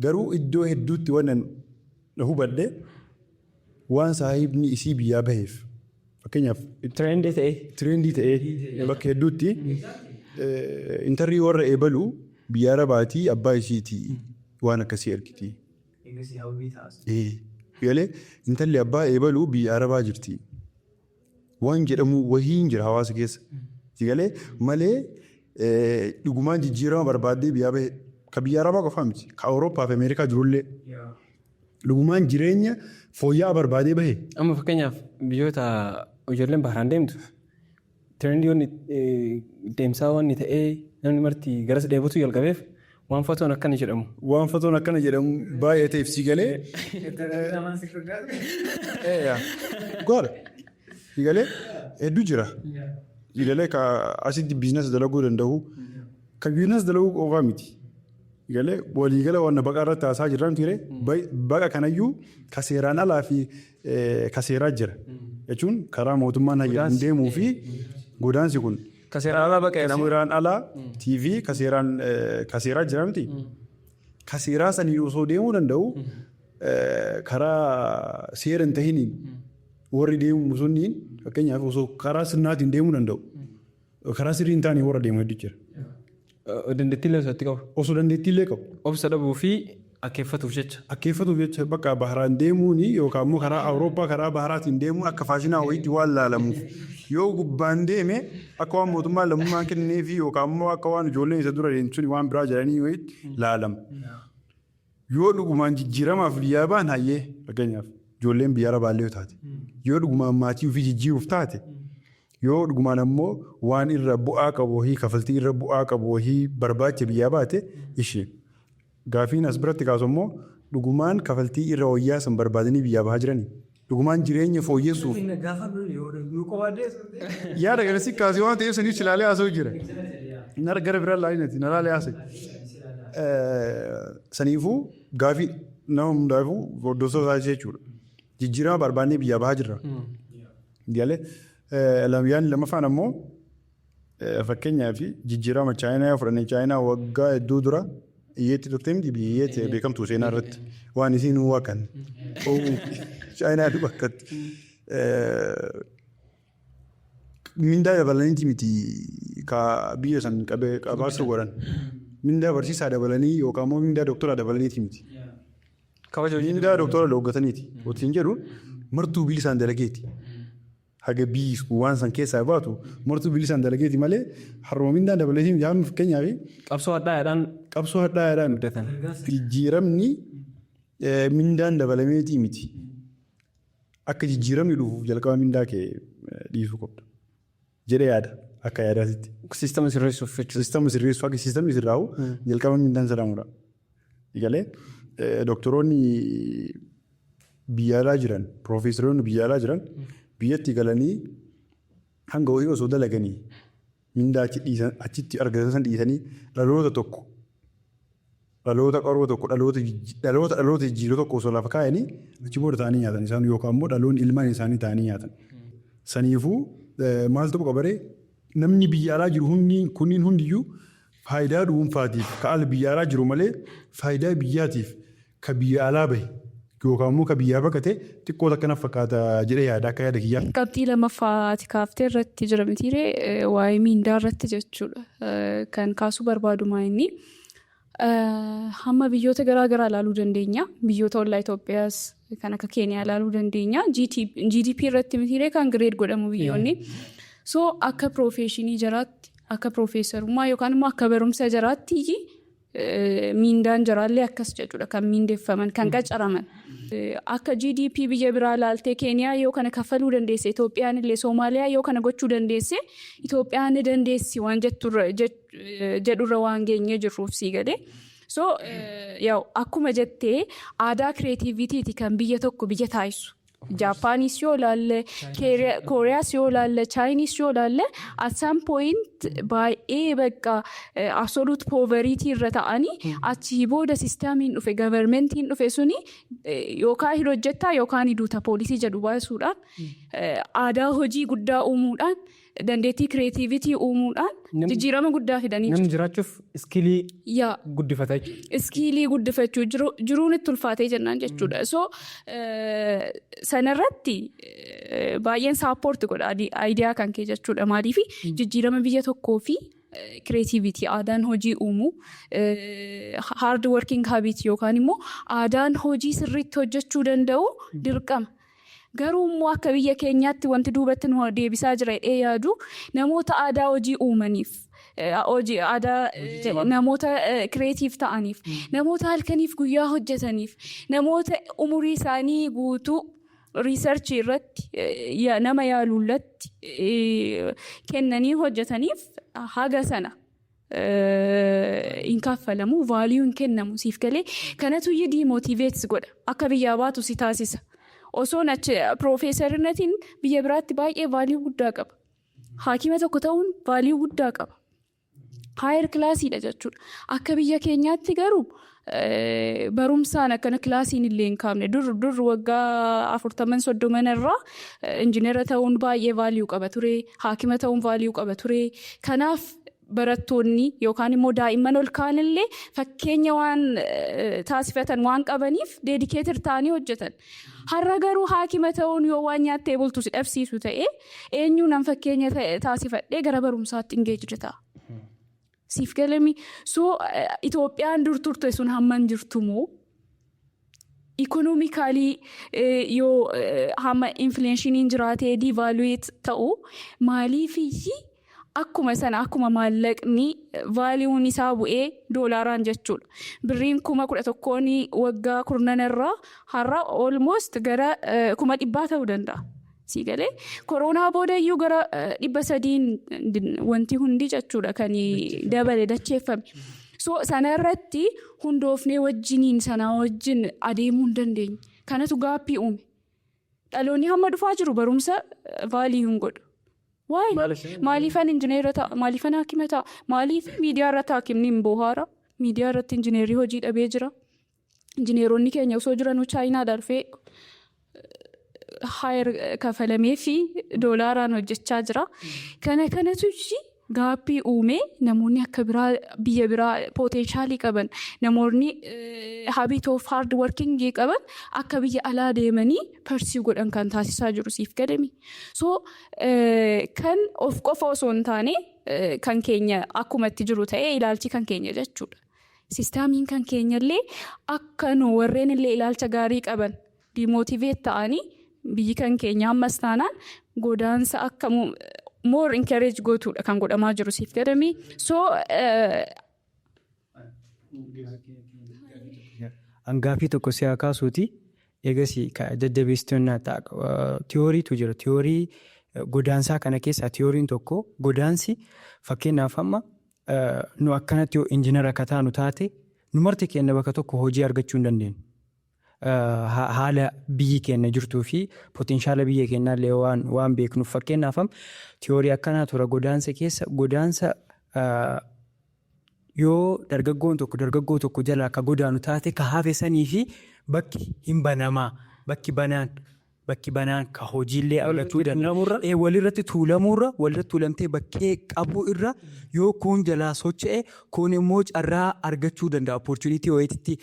Garuu iddoo hedduutti waan hubadde waan saahibni isii biyyaa baheef fakkeenyaaf tirendii ta'ee bakka hedduutti intarrii warra eebaluu biyya Arabaatii abbaa isiitii waan akkasii argiti. Sigalee intalli abbaa eebaluu biyya Arabaa jirti. Waan jedhamu wahiin jira hawaasa keessa. Sigalee malee dhugumaan jijjiirama barbaadee biyyaa bahe ka biyya Arabaa qofaa miti ka Awurooppaa fi Ameerikaa jirullee dhugumaan jireenya fooyya'aa barbaadee bahe. Amma fakkeenyaaf biyyoota ijoolleen baharaan deemtu tirendiyoonni deemsaa wanni ta'ee namni marti garas dheebotu jalqabeef waan fotoon akkana jedhamu. Waan fotoon akkana jedhamu baay'ee ta'eef si galee. Goora si galee hedduu jira. Si galee ka asitti biizinasi dalaguu danda'u ka biizinasi dalaguu qofaa miti. Si galee waliigala waan baqa irratti haasaa jirran ture baqa kanayyuu ka seeraan alaa fi ka seeraa jira. Jechuun karaa mootummaan hayyaduu deemuu fi godaansi kun. Kaseeraan alaa baqa jedhamu. Kaseeraan alaa TV kaseeraa jira miti. Kaseeraa sanii osoo deemuu danda'u karaa seera hin tahiniin warri deemu sunniin fakkeenyaaf osoo karaa sirnaatiin deemuu danda'u. Karaa sirrii hin taane warra deemu hedduu jira. Dandeettiillee osoo itti qabu. Osoo dandeettiillee qabu. Obsa dhabuu fi akkeeffatuuf jecha. Akkeeffatuuf jecha bakka baharaan deemuun yookaan immoo karaa Awurooppaa karaa baharaatiin deemuun akka faashinaa wayiitti waan laalamuuf. Yoo gubbaan deeme akka waan mootummaan lammummaan kennee fi yookaan immoo akka waan ijoolleen isa dura deemtu waan biraa jedhanii wayiitti laalama. Yoo dhugumaan jijjiiramaaf biyyaa baan hayyee fakkeenyaaf ijoolleen biyyaara baallee yoo taate. Yoo dhugumaan maatii ofii jijjiiruuf taate. Yoo dhugumaan ammoo waan irra bu'aa qabu wahii kafaltii irra bu'aa qabu wahii barbaacha biyyaa baate ishee. Gaafiin as biratti kaasu immoo dhugumaan kafaltii irra wayyaa san barbaadanii biyyaa bahaa jiranii. Dhugumaan jireenya fooyyessuuf. Yaada galasi kaasee waan ta'eef saniif ilaalee haasa'u jira. Nara gara biraa laalinati naraalee haasa'e. Saniifuu gaafii nama hundaafuu hordoftoota taasisee jechuudha. Jijjiirama barbaannee biyyaa bahaa jirra. Yaanni lamaffaan ammoo fakkeenyaaf jijjiirama chaayinaa fudhannee chaayinaa waggaa hedduu dura iyyeetti turte miti biyyeetti beekamtu seenaa irratti waan isiin waakan chaayinaa dubbakatti mindaa dabalaniiti miti ka biyya san qabaasuu godhan mindaa barsiisaa dabalanii yookaan immoo mindaa dooktoraa dabalaniiti miti. Mindaa dooktora looggataniiti. Otiin jedhu martuu bilisaan dalageeti. Haga biis waan san keessaa baatu martuu bilisaan dalageeti malee harma mindaan dabaleetii miti haan fakkeenyaaf. Qabsoo hadhaadhaan guddatan. Jijjiiramni mindaan dabalameetii miti. Akka jijjiiramni dhufuuf jalqaba mindaa kee dhiisuu qabda. Jedhee yaada akka yaadaatitti. Siistama sirreessuuf jechuudha. Siistama sirreessuuf akka siistamni sirraa'u jalqaba mindaan sirraamudha. Egalee doktoroonni biyya alaa jiran piroofeesaroonni biyya alaa jiran biyyatti galanii hanga wayii osoo dalaganii mindaa achitti argatan dhiisanii dhaloota qaroo tokko dhaloota jijjiiroo tokko osoo lafa kaa'anii achi booda ta'anii nyaatan isaan yookaan immoo dhaloonni ilmaan isaanii ta'anii nyaatan. Saniifuu maal ta'u qabaree namni biyya alaa jiru kunniin hundiyyuu faayidaa dhuunfaatiif ka ala biyya alaa jiru malee faayidaa biyyaatiif ka biyya alaa bahe. Yookaan immoo ka biyyaa bakkate xiqqoo akkana fakkaata jedhee yaada akka yaada kiyyaa. Qabxii lamaffaati kaaftee irratti jira mitiiree waa'ee miindaa irratti jechuudha. Kan kaasuu barbaadu maa'inni hamma biyyoota garaagaraa ilaaluu dandeenya. Biyyoota ollaa Itoophiyaas kan akka Keeniyaa ilaaluu dandeenya. GDP irratti mitiiree kan gireed godhamu biyyoonni. So akka piroofeeshinii jiraatti akka piroofeesarummaa yookaan immoo akka barumsa jiraatti miindaan jiraallee akkas jechuudha kan miindeeffaman kan qacaraman. Akka GDP biyya biraa ilaaltee Keeniyaa yoo kana kaffaluu dandeesse Itoophiyaan illee Soomaaliyaa yoo kana gochuu dandeesse Itoophiyaan ni dandeessi waan jedhurra waan geenyee jirruuf sii galee. So akkuma jettee aadaa kireetiivitiiti kan biyya tokko biyya taasisu. Jaapaanis yoo ilaalle, Kooriyaas yoo ilaalle, Chaayiniis yoo ilaalle at some point baay'ee bakka absolute poverty irra ta'anii achii booda siistamiin dhufe gavarmentiin dhufe suni yookaan hin hojjettaa yookaan hiduuta poolisii jedhu baasuudhaan aadaa hojii guddaa uumuudhaan dandeettii kireetiivitii uumuudhaan jijjiirama guddaa fidanii jiru. Namni jiraachuuf iskilii guddifata jechuudha. Iskilii guddifachuu jiruun itti ulfaatee jennaan jechuudha. So sanarratti baay'een saappoorti godha aayidiyaa kan kee jechuudha. Maaliif jijjiirama biyya tokkoo fi kireetiivitii aadaan hojii uumuu hard working habit yookaan immoo aadaan hojii sirriitti hojjechuu danda'u dirqama. Garuu immoo akka biyya keenyaatti wanti duubatti nu deebisaa jira jedhee yaadu namoota aadaa hojii uumaniif aadaa namoota kireetiif ta'aniif namoota halkaniif guyyaa hojjetaniif namoota umurii isaanii guutuu riisarchii irratti nama yaaluurratti kennanii hojjetaniif haga sana hin kaffalamu value hin kennamu siif galee kanatu demotivates godha akka biyyaa baatu si taasisa. Osoo achi profeesarinatiin biyya biraatti baay'ee value guddaa qaba. Haakima tokko ta'uun value guddaa qaba. Higher classiidha jechuudha. Akka biyya keenyaatti garuu barumsaan akkana kilaasiin illee hin kaafne dur waggaa 40-30 irraa injineera ta'uun baay'ee value qaba ture, haakima ta'uun value qaba ture. Kanaaf barattoonni yookaan immoo daa'imman ol kaanillee fakkeenya waan taasifatan waan qabaniif dedicated ta'anii hojjetan. Har'a garuu haakima ta'uun yoo waan nyaattee bultu si dhabsiisu ta'e eenyuun an fakkeenya taasifadhee gara barumsaatti engage ta'a. Siif galami so Itoophiyaan dur turte sun hamman jirtu moo economically yoo hamma inflationiin jiraatee devaluate ta'u maaliifii akkuma sana akkuma maallaqni vaaliuun isaa bu'ee doolaaraan jechuudha. Birriin 11,000 waggaa kurnanarraa har'a almost gara 100,000 ta'uu danda'a. Sigalee koronaa booda iyyuu gara 300 wanti hundi jechuudha kan dabale dacheeffame. So sana irratti hundoofnee wajjiniin sanaa wajjin adeemuu hin dandeenye. Kanatu gaappii uume. Dhaloonni hamma dhufaa jiru barumsa vaaliyuu hin godhu. Maaliifan injineera ta'a? Maaliifan haakima ta'a? Maaliif miidiyaa irratti haakimni hin bohaara? Miidiyaa irratti injineerii hojii dhabee jira. Injineeronni keenya osoo jiranuu chaayinaa darfee higher kafalamee fi doolaaraan hojjechaa jira. Kanatu gaappii uume namoonni akka biyya biraa potentiaalii qaban namoonni habit of hard working qaban akka biyya alaa deemanii pursue godhan kan taasisaa jiru siif galami. So kan of qofa osoo hin taane kan keenya akkuma itti jiru ta'ee ilaalchi kan keenya jechuudha. Sistaamiin kan keenyallee akka warreen illee ilaalcha gaarii qaban demotivate ta'anii biyyi kan keenya ammas taanaan godaansa akka more encourage gootuudha kan godhamaa jiru siif galami. So Angaaffii tokko siyaa kaasuuti eegasii jajjabeessitoonnaa ta'a. Tiyooriitu jira. Tiyoorii godaansaa kana keessaa tiyooriin tokko godaansi fakkeenyaaf amma nu akkanatti yoo injiinara akka taanu taate nu marti keenya bakka tokko hojii argachuu hin dandeenyu. Haala biyyi keenya jirtuu fi potenshaala biyya keenyaallee waan beeknuuf fakkeenyaaf tiyoorii akkanaa tura godaansa keessa godaansa yoo dargaggoo tokko jala akka godaanu taate ka hafe sanii fi bakki hin banamaa bakki banaan ka hojiillee walirratti tuulamtee bakkee qabu irra yoo kun jalaa socho'e kun immoo carraa argachuu danda'a opportunity wayiitti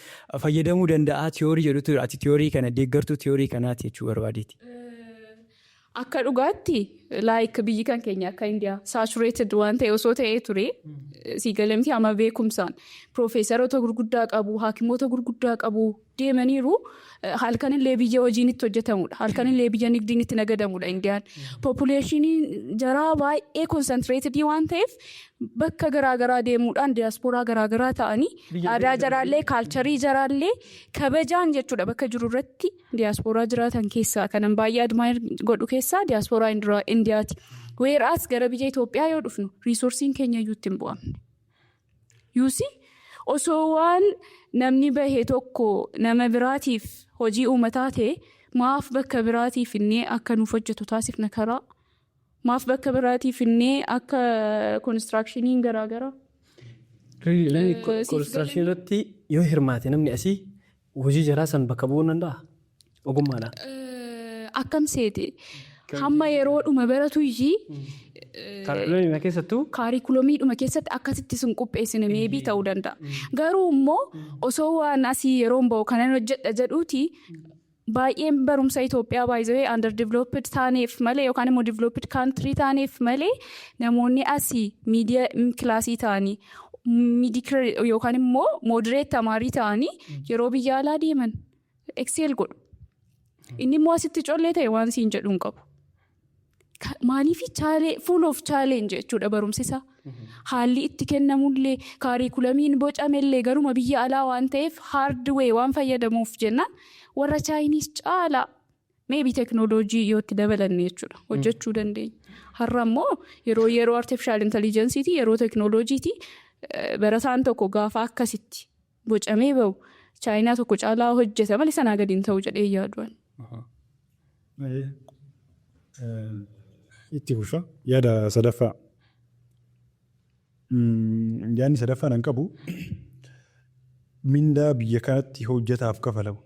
fayyadamuu danda'a tiyoorii jedhutu ati tiyoorii kana deeggartuu tiyoorii kanaati jechuu barbaadeeti. Akka dhugaatti like biyyi kan keenya akka Indiyaa saturated waan ta'e osoo ta'ee ture si galamti ama beekumsaan profeesaroota gurguddaa qabu haakimoota gurguddaa qabu deemaniiru halkanillee biyya hojiin itti hojjetamudha halkanillee biyya nigdiin itti nagadamudha Indiyaan populationii jaraa baay'ee concentrated waan ta'eef bakka garaagaraa deemuudhaan diaasporaa garaagaraa ta'anii aadaa jaraallee kaalcharii jaraallee kabajaan jechuudha bakka jiru irratti diaasporaa jiraatan keessaa kanan baay'ee admaayir godhu keessaa diaasporaa Indiyaati. Whereas gara biyya Itoophiyaa yoo dhufnu resoursiin keenya iyyuu ittiin bu'amne. Yuusi osoo waan namni bahee tokko nama biraatiif hojii uummataa ta'e maaf bakka biraatiif innee akka nuuf hojjetu taasifna karaa maaf bakka biraatiif innee akka constructioniin garaagaraa. Construction irratti yoo hirmaate namni asii hojii jaraa san bakka bu'uu danda'a ogummaadhaan. Akkam seete hamma yeroo dhuma baratu kaarikuloomiidhuma keessatti akkasitti sun qopheessine meebii ta'uu danda'a. Garuu immoo osoo waan asii yeroo ba'u kanan hojjedha jedhuuti baay'een barumsa Itoophiyaa baay'ee underdeveloped taaneef malee yookaan immoo developed country taaneef malee namoonni asii miidiyaa kilaasii ta'anii yookaan immoo moderate tamaarii ta'anii yeroo biyya alaa deeman excel godhu. Inni immoo asitti collee ta'e waan siin jedhu hin qabu. Maaliif full of challenge jechuudha barumsisa. Haalli itti kennamullee kaarikulamiin bocamellee garuma biyya alaa waan ta'eef hard way waan fayyadamuuf jennaan warra Chinese caalaa maybe teknooloojii yoo itti dabalanne jechuudha hojjechuu dandeenya. Har'a immoo yeroo artificial intelligenceeti yeroo teknooloojiiti barataan tokko gaafa akkasitti bocamee bahu chaayinaa tokko caalaa hojjeta malee sanaa gadi hin ta'u jedhee yaaduun. Itti fufa yaada sadaffaa. Yaadni sadaffaan an qabu mindaa biyya kanatti hojjetaaf kafalamu.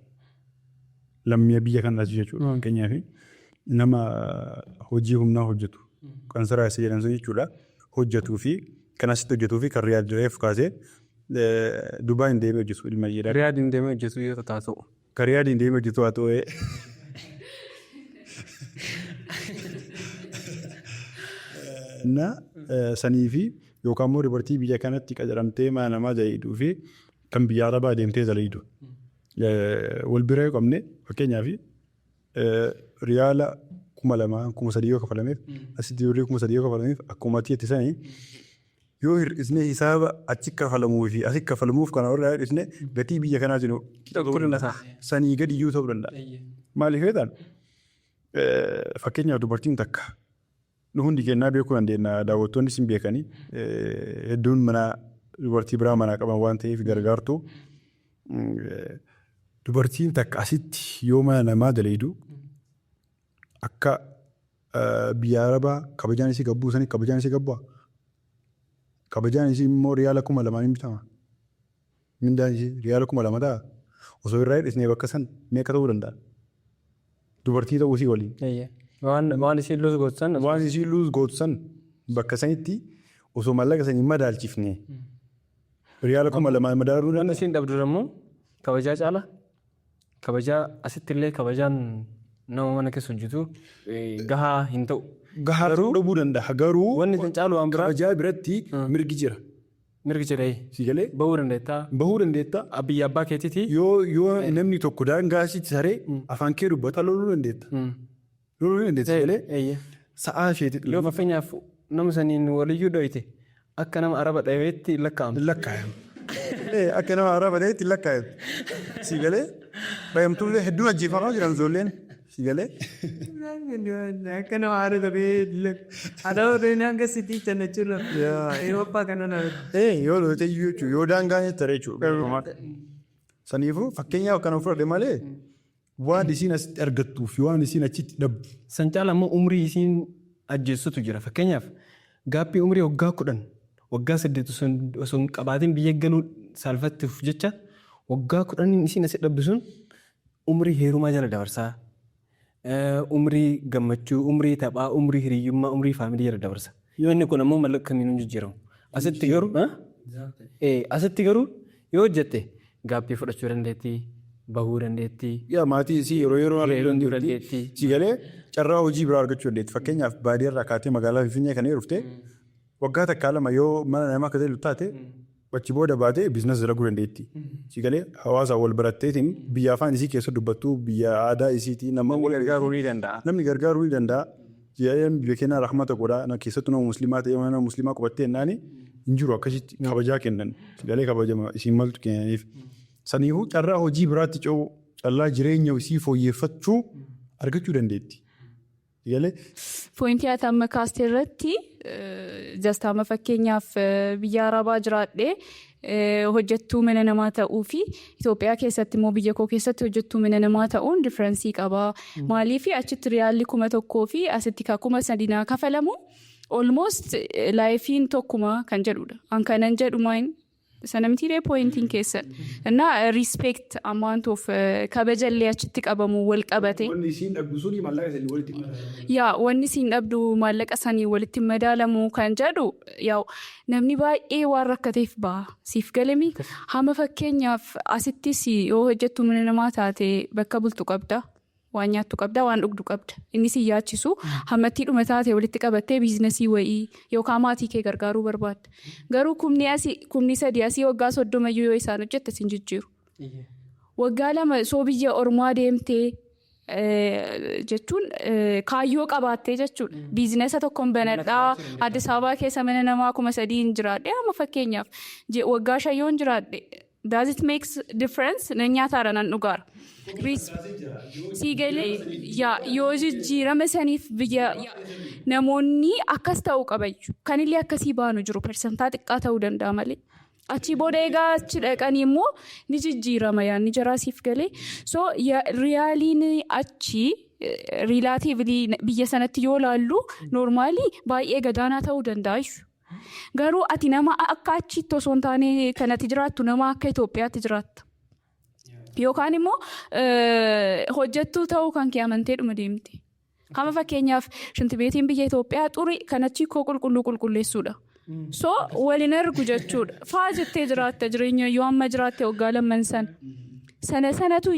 Lammii biyya kanaati jechuudha. Fakkeenyaaf nama hojii humnaa hojjetu kan saraasee jedhan sun jechuudha. Hojjetuu fi kan asitti hojjetuu fi kan Riyaad Direef kaasee Dubaay hin deemee hojjetu ilma jedha. Riyaad hin deemee hojjetu yoo ta'u. Kan Riyaad hin deemee hojjetu haa ta'u. Sanii fi yookaan immoo dubartii biyya kanatti qacaramtee mana namaa jahiiduu fi kan biyya Arabaa deemtee jahiidu. Wal bira yoo qabne fakkeenyaaf riyaala 2,000 3,000 yoo kafalameef asitti birrii 3,000 yoo kafalameef akkuma ittisanii yoo hir'isnee hisaaba achi kafalamuu fi asi kafalamuuf kana irraa hir'isnee gatii biyya kanaatiin sanii gadi iyyuu ta'uu danda'a. Maaliif jedhan fakkeenyaaf dubartiin takka nu hundi kennaa beekuu dandeenya daawwattoonni sin beekanii hedduun mana dubartii biraa manaa qaban waan ta'eef gargaartu. Dubartiin takka asitti yoo mana namaa daleedu akka biyya Arabaa kabajaan isii gabbuu sanii kabajaan isii gabbu'a. Kabajaan isii immoo riyaala 2,000 hin bitama. Mindaan isii riyaala 2,000 ta'a. Osoo irraa hir'isnee bakka san meeqa ta'uu danda'a? Dubartii ta'uu isii waliin. Waan isiin luus gootusan. Waan isiin luus gootusan bakka sanitti osoo mallaqa sanii madaalchifne riyaala 2,000 madaaluu danda'a. Waan isiin dhabdu immoo kabajaa caala. Kabajaa asitti illee kabajaan nama mana keessa hojjetu gahaa hin ta'u. Gahaa dhabuu danda'a garuu wanni isin caalu waan biraa kabajaa biratti mirgi jira. Mirgi jira si galee bahuu dandeettaa. Bahuu dandeettaa. Biyya abbaa keetiiti. Yoo namni tokko daangaa asitti saree afaan kee dubbata loluu dandeetta. Loluu dandeetta galee sa'aa isheetti. Yoo fakkeenyaaf nama saniin waliyyuu dho'ite akka nama Araba dhabeetti lakkaa'amu. Lakkaa'amu. Akka nama Araba dhabeetti lakkaa'amu. Si galee bayamtuulee hedduun ajjeefamaa jiran ijoolleen. Si galee. Akka nama Araba dhabeetti adawaa reeni hanga sitii canna jirra. Yoo abbaa kanana. Yoo loltee jechuudha yoo daangaa jettara jechuudha. Saniifuu fakkeenyaaf akkana fudhadhe malee waan isiin asitti argattuuf waan isiin achitti dhabdu. San caala immoo umrii isiin ajjeessutu jira. Fakkeenyaaf gaappii umrii waggaa 10 waggaa 8 osoo hin qabaatiin biyya galuu saalfattuuf jecha waggaa 10 isiin asitti dhabdu sun umrii heerumaa jala dabarsaa. Umrii gammachuu, umrii taphaa, umrii hiriyyummaa, umrii faamilii jala dabarsa. Yoo inni kun ammoo mallaqa kamiinuu jijjiiramu. Asitti garuu yoo hojjette gaappii fudhachuu dandeettii, bahuu dandeettii. Yaa maatii isii yeroo dandeettii. Si galee carraa hojii biraa argachuu dandeetti. Fakkeenyaaf baadiyyaarraa kaatee magaalaa Finfinnee kana dhuftee waggaa takkaa lama yoo mana namaa akka ta'e taate achi booda baatee biizinasii dalaguu dandeetti. Si galee hawaasa wal baratteetiin biyya afaan isii keessa dubbattu biyya aadaa isiitii nama wal gargaaruu ni danda'a. Namni gargaaruu ni danda'a. Biyya keenyaa rahmata godhaa keessattuu nama musliimaa ta'ee nama musliimaa qubattee jennaani hin jiru akkasitti kabajaa kennan. Si galee kabajama isiin maltu kennaniif. Saniifuu carraa hojii biraatti ce'uu carraa jireenya isii fooyyeffachuu argachuu dandeetti. Pointii ati amma kaastee irratti jastaama fakkeenyaaf biyya Arabaa jiraadhee hojjettuu mana namaa ta'uu fi Itoophiyaa keessatti immoo biyya koo keessatti hojjettuu mana namaa ta'uun differensii qabaa. Maaliif achitti riyaalli 1,000 fi asitti 3,000 kafalamu almost laayifiin tokkuma kan jedhudha. An kanan jedhumaan sanamtiiree pointiin keessan. Innaa respect amount of kabajallee achitti qabamu wal qabate. Wanni isiin dhabdu suni maallaqa sanii walitti madaalamu. Yaa wanni isiin dhabdu maallaqa sanii walitti madaalamu kan jedhu yaa namni baay'ee waan rakkateef ba'a. Siif galemi hama fakkeenyaaf asittis yoo hojjettu mana namaa taate bakka bultu qabda. Waan nyaattu qabda, waan dhugdu qabda. Inni si yaachisu hammattii dhuma taate walitti qabattee biizinasii wayii yookaan maatii kee gargaaruu barbaadda. Garuu kumni 3 asii waggaa 30 yoo isaan hojjette sin jijjiiru. Waggaa 2 soo biyya ormaa deemtee jechuun kaayyoo qabaattee jechuudha. Biizinasa tokkoon banadhaa Addis Ababaa keessa mana namaa 3,000 jiraadhe amma fakkeenyaaf waggaa 5 jiraadhe Does it make difference? Nan nyaataadha nan dhugaara. Sii galee yoo jijjiirama saniif biyya namoonni akkas ta'uu qabachu. Kanillee akkasii baanu jiru persentaa xiqqaa ta'uu danda'a malee. Achi booda egaa achi dhaqanii immoo ni jijjiirama yaadni jaraasiif galee. So riyaaliin achi rilaatiivli biyya sanatti yoo laallu noormaalii baay'ee gadaanaa ta'uu danda'a. Garuu ati nama akka achitti osoo hin taane kanatti jiraattu nama akka Itoophiyaatti jiraatta. Yookaan immoo hojjettuu ta'uu kan kee amanteedhuma deemte. Kama fakkeenyaaf shintibeetiin biyya Itoophiyaa xurii kan achi koo qulqulleessuudha. So waliin argu jechuudha. Faa jettee jiraatta jireenya yoo amma jiraatte waggaa lamman sanatu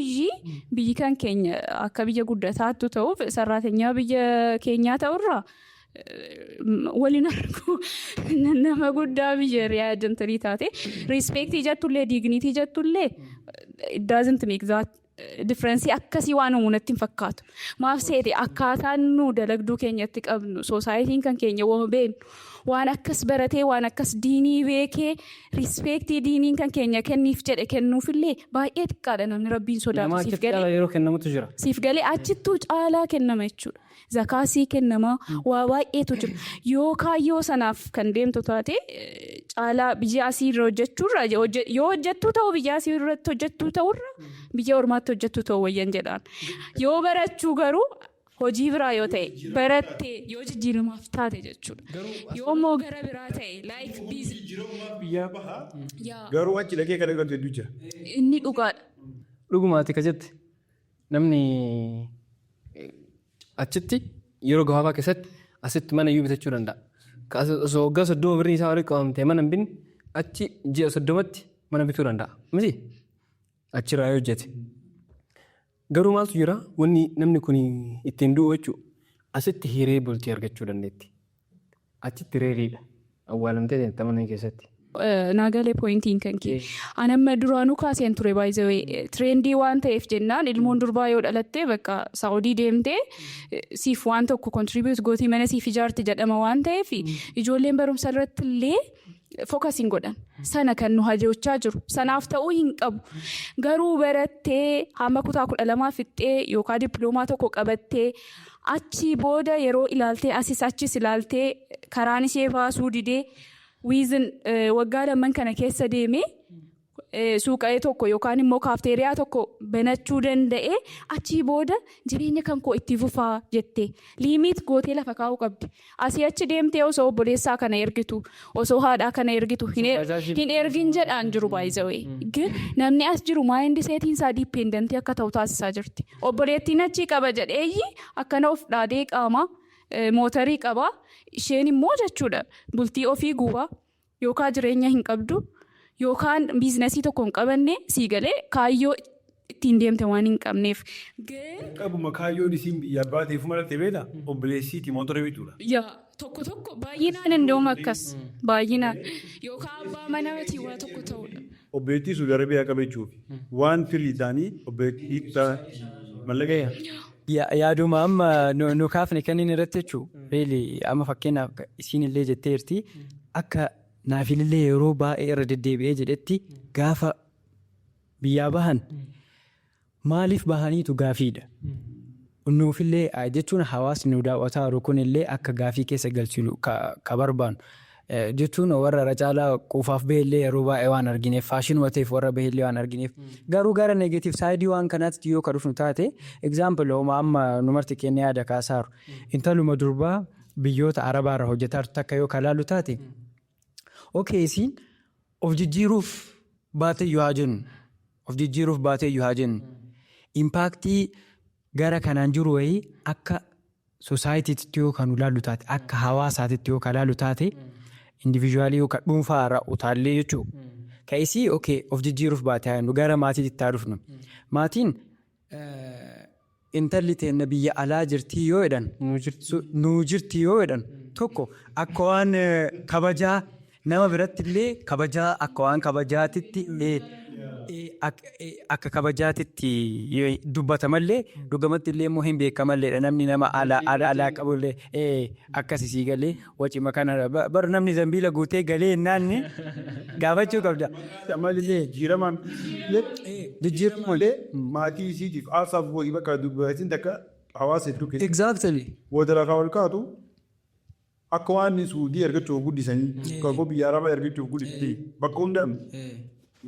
biyyi kan keenya akka biyya guddataattu ta'uuf sarraatenyaa biyya keenyaa ta'urraa waliin argu nama guddaa biyya riyaadantanii taate respectii jettullee dignitii jettullee it doesn't make that difference akkasii waan uumamatti hin fakkaatu. Maaf seete akkaataan nu dalagduu keenyatti qabnu soosaayitiin kan keenya waan beeknu waan akkas baratee waan akkas diinii beekee respectii diiniin kan keenya kenniif jedhe kennuufillee baay'ee xiqqaadha namni rabbiin sodaatu siif galee. Yeroo kennamutu jira. Siif galee achittuu caalaa kennama jechuudha. Zakaasii kennama waa baay'eetu jira. Yoo kaayyoo sanaaf kan deemtu taate caalaa biyya asii irra hojjechuurra yoo hojjettuu ta'u biyya asii irratti hojjettuu ta'urra biyya ormaatti hojjettuu ta'u wayyan jedhaan. Yoo barachuu garuu hojii biraa yoo ta'e barattee yoo jijjiiramaaf taate jechuudha. Yoo immoo gara biraa ta'e like busy. Garuu achi dhaqee kan argatu hedduu jira. Inni dhugaadha. Dhugumaati ka jette namni achitti yeroo gabaabaa keessatti asitti mana iyyuu bitachuu danda'a. Osoo waggaa 30 birrii isaa walitti qabamtee mana hin binne achi ji'a 30tti mana bituu danda'a. Miti achirraa yoo hojjete. Garuu maaltu jira wanni namni kun ittiin du'u jechuudha. Asitti hiree bultii argachuu dandeetti. Achitti reeriidha. Awwaalamtee teenta mana keessatti. Naagalee poointiin kan kee. Anamma duraanuu kaaseen ture baay'ee trendii waan ta'eef jennaan ilmoon durbaa yoo dhalattee bakka Saawudii deemtee siif waan tokko contribute gootii mana siif ijaarti jedhama waan ta'eef ijoolleen barumsa irratti illee focusing godhan. Sana kan nu hajjechaa jiru. Sanaaf ta'uu hin qabu. Garuu barattee hamma kutaa 12 fixxee yookaan dippiloomaa tokko qabattee achi booda yeroo ilaaltee achis ilaaltee karaan ishee baasuu didee wiizin waggaa lamman kana keessa deemee suuqa'ee tokko yookaan immoo kaafteeriyaa tokko banachuu danda'ee achii booda jireenya kan koo itti fufaa jettee liimiit gootee lafa kaa'uu qabdi. Asii achi deemtee osoo obboleessaa kana ergitu osoo haadhaa kana ergitu hin ergin jedhaan jiru baay'isawee. Namni as jiru maayindi seetiin isaa diippendantii akka ta'u taasisaa jirti. Obboleettiin achii qaba jedheeyyi akkana of dhaadee qaama mootarii qaba. Isheen immoo jechuudha bultii ofii gubaa yookaan jireenya hin qabdu. Yookaan biizinasii tokko hin qabanne sii galee kaayyoo ittiin deemte waan hin qabneef. Qabuma kaayyoon isiin biyya baateef malattee beela obboleessiiti mootora bituudha. Tokko baay'inaan hindooma akkas baay'inaan yookaan abbaa manaatii waa tokko ta'udha. Obboleettii Suudi Arabiyaa qabachuuf waan firii isaanii obboleettii mallaqee. Yaaduma amma nu kaafne kan inni irratti jechuudha. Reeli amma fakkeenyaaf isiin illee jetteerti akka. Naafillee yeroo baay'ee irra deddeebi'ee jedhetti gaafa biyyaa bahan maaliif bahaniitu gaafiidha. Nuufillee jechuun hawaasni nu daawwataa jiru kunillee akka gaafii keessa galchinu ka barbaannu. Jechuun warra irra caalaa quufaaf bahellee yeroo baay'ee waan argineef faashinuma ta'eef warra bahellee waan argineef garuu gara neegatiif saayidii waan kanaatti yoo ka dhufnu taate egzaampil hooma amma numarti kennee yaada kaasaaru intaluma durbaa biyyoota arabaarra hojjetaartu takka yoo kalaalu taate. Isiin of jijjiiruuf baateyyuu haa jennu. Impaaktii gara kanaan jiru wayii akka soosaayitiitti yoo kan ilaallu taate akka hawaasaatitti yoo kan ilaallu taate indiviijuwaalii yoo kan dhuunfaa irraa utaallee jechuudha. Ka'isii of jijjiiruuf baatee haa jennu gara maatiitti haa dhufnu. Maatiin intalli teenna biyya alaa jirtii yoo jedhan nuu jirtii yoo jedhan tokko akka waan kabajaa. Nama biratti illee kabajaa akka waan kabajaatitti Akka kabajaatitti dubbatamallee dhugamatti illee immoo hin beekamalleedha namni nama alaa qabullee akkasii galee wacima kana bara namni zambiila guutee galee naanni gaafachuu qabda. Ammallee jijjiiramaan Jijjiiramallee maatii isiitiif haasaaf bakka dubbatiin takka hawaasa hedduu keessatti. exactly. Wadarakaa wal kaatu akka waan suudii argachuuf guddisanii kakoo biyya arabaa argachuuf guddisanii bakka hundaa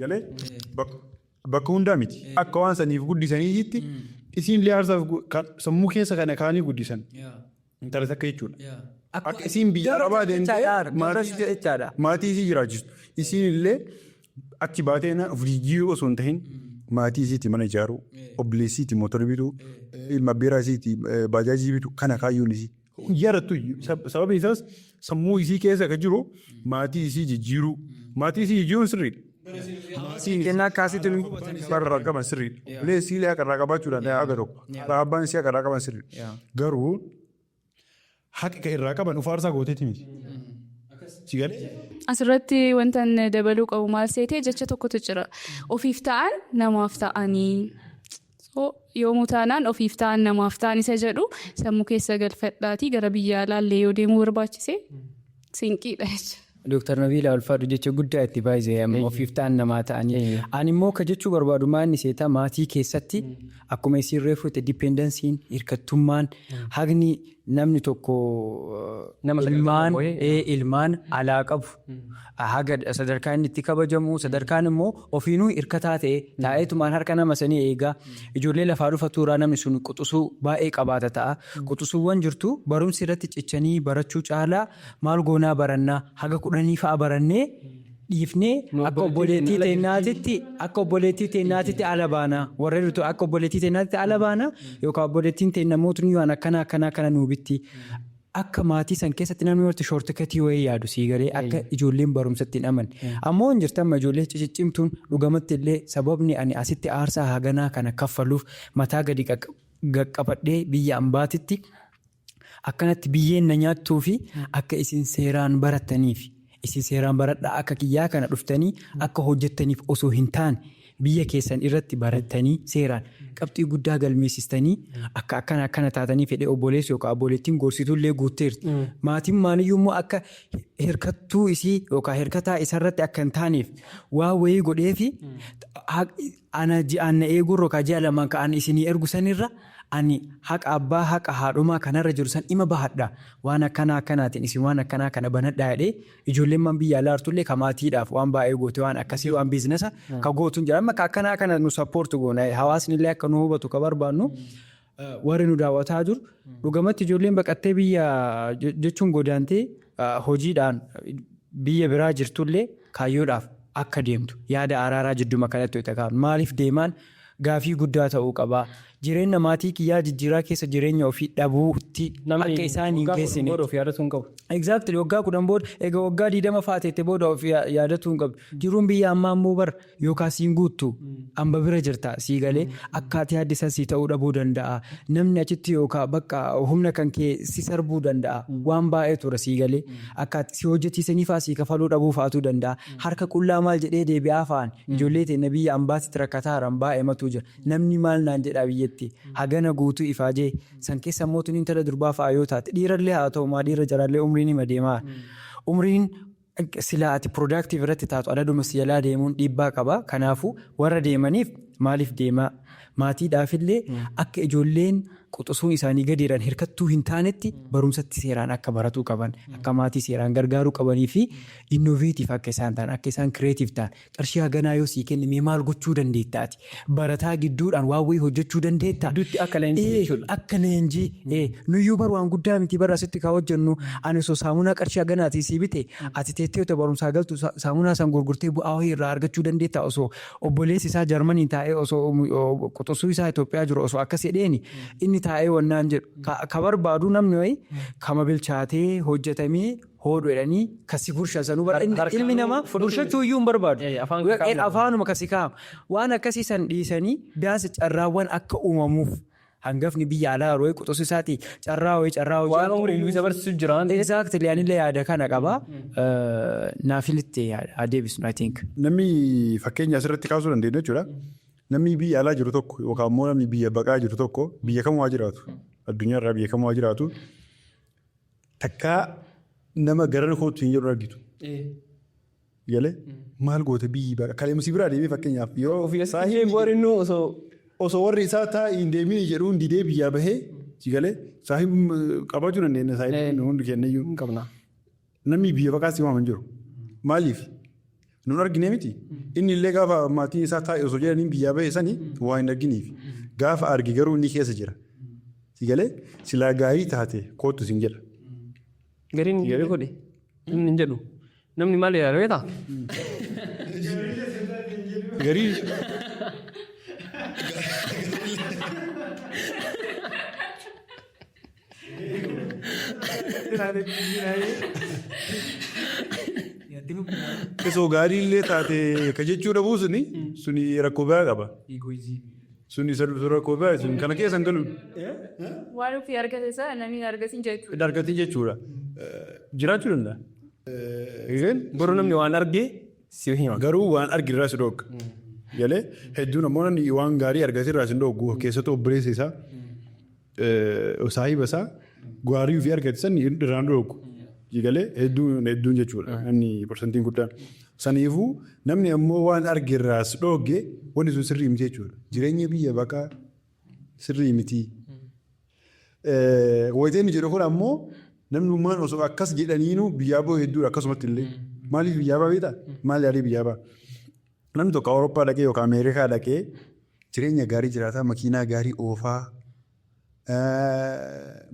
galee bakka hundaa miti akka waan saniif guddisaniitti isiin illee aarsaaf sammuu keessa kana kaanii guddisan intalas akka jechuudha. Akka isiin biyya arabaa deemtee maatii isii jiraachistu isiin illee achi baatee jijjiiruu osoo hin tahin maatii isiitti mana ijaaruu obboleessiitti mootora bituu ilma beeraa isiitti baajaajii bituu kana kaayyuun isii. Yarattu sababni isaas sammuu isii keessa akka jiru maatii isii jijjiiruu maatii isii jijjiiruun sirriidha. Kennaa kaasitti Karraa qaban sirriidha. Ulee siilee akka irraa qabaachuudhaan aga tokko abbaan isii akka irraa qaban sirriidha. Garuu haqa irraa qaban ufaarsaa gooteeti miti. Asirratti wantan dabaluu qabu maal seetee jecha tokkotu jira. Ofiif ta'an namaaf ta'anii. Yoomuu taanaan ofiif ta'an namaaf ta'an isa jedhu sammuu keessa galfadhaatii gara biyya alaallee yoo deemuu barbaachise sinqiidha jechuudha. Dooktar Nabiila Alfaadhu jecha guddaa itti baay'ee ofiif ta'an namaa ta'anii. Ani immoo ka jechuu barbaadu maanni seetaa maatii keessatti akkuma isin reefu itti dipendensiin hirkattummaan haqni namni tokko ilmaan alaa qabu haga sadarkaa inni itti kabajamu sadarkaan immoo ofiinuu hirkataa ta'e taa'eetumaan harka nama sanii eegaa ijoollee lafaa dhufa tuuraa namni sun quxisuu baay'ee qabaata ta'a. Quxisuuwwan jirtu barumsi irratti cichanii barachuu caalaa maal goonaa barannaa haga 10 fa'a barannee dhiifnee akka obboleettii teennaatitti ala baanaa warra jirtu akka obboleettii teennaatitti ala baanaa yookaan obboleettiin teenna mootni waan akkana nuubitti akka maatii san keessatti namni warti shoortikatii wayii yaadu sii galee akka ijoolleen barumsatti hin amanne ammoo hin jirtan ijoollee ciccimtuun dhugamatti illee sababni ani asitti aarsaa haganaa kana kaffaluuf mataa gadi qaqqabadhee biyya ambaatitti akkanatti biyyeen na nyaattuu fi akka isin seeraan barattaniif. Isin seeraan baradhaa akka kiyyaa kana dhuftanii akka hojjettaniif osoo hin taane biyya keessan irratti barattanii seeraan qabxii guddaa galmeessistanii akka akkana taatanii fedhee obboleessu yookaan obboleettiin gorsituullee guutteerti. Maatiin maaliyyuu immoo akka hirkattuu isii yookaan hirkataa isarratti akka hin taaneef waa wayii godhee fi ana ji'aan na eeguu yookaan ji'a lamaan ka'an isinii ergu sanirra. Ani haqa abbaa haqa haadhumaa kanarra jiru san ima bahadha waan akkanaatiin isin waan akkanaa kana banadhaa jedhee ijoolleen man biyya alaa jirtullee kamaatiidhaaf waan baay'ee goote waan akkasii waan biizinasa ka gootuun jira amma akkanaa kana nu sappoortu goona hawaasni illee akka nu hubatu ka barbaannu warri nu daawwataa jiru dhugamatti ijoolleen baqattee biyya jechuun godaantee hojiidhaan biyya biraa jirtullee kaayyoodhaaf akka deemtu yaada araaraa jidduma kanatti ta'an maaliif deemaan gaafii guddaa ta'uu qaba. Jireenya maatii kiyyaa jijjiiraa keessa jireenya ofii dhabuutti akka isaan hin geessine. Exactly waggaa 10 booda egaa waggaa 20 faateette booda of yaadatu hin qabdu. Jiruun biyya ammaa immoo bar yookaan siin guuttu amba bira jirta sii galee akkaataa yaaddisan sii ta'uu dhabuu danda'a. Namni achitti yookaan bakka humna kan kee si sarbuu danda'a. Waan baay'ee tura sii galee akkaataa si hojjechiisanii fa'aa sii kafaluu dhabuu fa'aatu danda'a. Harka qullaa maal jedhee deebi'aa fa'aan ijoollee ta'e biyya ambaatti rakkataaraan baay'ee matu jira. Namni maal naan jedhaa biyya hagana guutuu ifaajee san keessa mootiin intala durbaa fa'aa yoo taate dhiirallee haa ta'u maa dhiira jaraallee umriin hima deemaa umriin silaa ati productive irratti taatu adaduma siyalaa deemuun dhiibbaa qaba kanaafuu warra deemaniif maaliif deemaa maatiidhaafillee akka ijoolleen quxisuun isaanii gadiidhaan hirkattuu hin taanetti barumsatti seeraan akka baratuu qaban akka maatii seeraan gargaaruu qabanii fi innoveetiif akka isaan ta'an akka isaan kireetiif ta'an qarshii haganaa yoo sii kenname maal gochuu dandeettaati barataa gidduudhaan waan wayii hojjechuu dandeettaa akka leenjii nuyyuu bar waan guddaa miti bara asitti kaa hojjennu ani osoo saamunaa qarshii haganaatii sii bite ati teettee yoo barumsaa galtu saamunaa san gurgurtee bu'aa wayii irraa argachuu dandeettaa osoo obboleessi isaa Jarmanii taa'ee osoo quxisuu isaa Itoophiyaa jiru osoo akkas jedheeni inni taa'ee wannaan jedhu ka barbaadu namni wayii kama bilchaatee hojjetamee hodhu jedhanii kasi gurshasanuu ilmi namaa gurshachuu iyyuu hin barbaadu afaanuma kasi kaa'ama waan akkasii san dhiisanii biyaasa carraawwan akka uumamuuf hangafni biyya alaa yeroo quxusu isaati carraa hojii waan umriin isa barsiisu jiraan. exactly anillee yaada kana qaba naafilitti adeebisnu I think. Namni fakkeenya asirratti kaasuu dandeenya jechuudha. Namni biyya alaa jiru tokko yookaan immoo namni biyya baqaa jiru tokko biyya kam waa jiraatu addunyaarraa biyya kam waa jiraatu takkaa nama gara kootu hin jedhu argitu. Galee maal goote biyyi baqa kaleemsi biraa deemee fakkeenyaaf yoo Saahii borinnu osoo warri isaa taa'ii hin deemin jedhuun didee biyyaa bahee si galee saahii qabachuu dandeenya saahii hundi kenneyyuu hin qabna. Namni biyya baqaas himaman jiru maaliif nun argine miti inni illee gaafa maatiin isaa taa'e osoo jedhanii biyyaa bahee sanii waa hin arginiif gaafa argi garuu inni keessa jira si galee silaa gaarii taate kootu sin jedha. Gariin gaarii godhe namni hin jedhu namni maal yaadu beektaa? Garii osoo gaarii illee taate ka jechuudha buusuni suni rakkoo biraa qaba. Suni rakkoo biraa suni kana keessa hin galu. Waan ofii argate isaa namni argatiin jechuudha. Dargatii jechuudha. Jiraachuu danda'a. Garuu namni waan argee si hima. Garuu waan argirraa si dhooga. Galee hedduun ammoo namni waan gaarii argatirraa si dhoogu keessattuu obboleessa isaa saahiba isaa gaarii ofii argatisan irraan dhoogu. Galee hedduun jechuudha namni parsantiin guddaan. Saniifuu namni ammoo waan argirraa si dhooge wanti sun sirrii miti jechuudha. Jireenya biyya baqaa sirrii miti. Wayiteenni jedhu kun ammoo namnummaan osoo akkas jedhaniinu biyyaa bahuu hedduudha akkasumatti illee. Maaliif biyyaa baha beektaa? Maal yaadee biyyaa baha? Namni tokko Awurooppaa dhaqee yookaan Ameerikaa dhaqee jireenya gaarii jiraataa makiinaa gaarii oofaa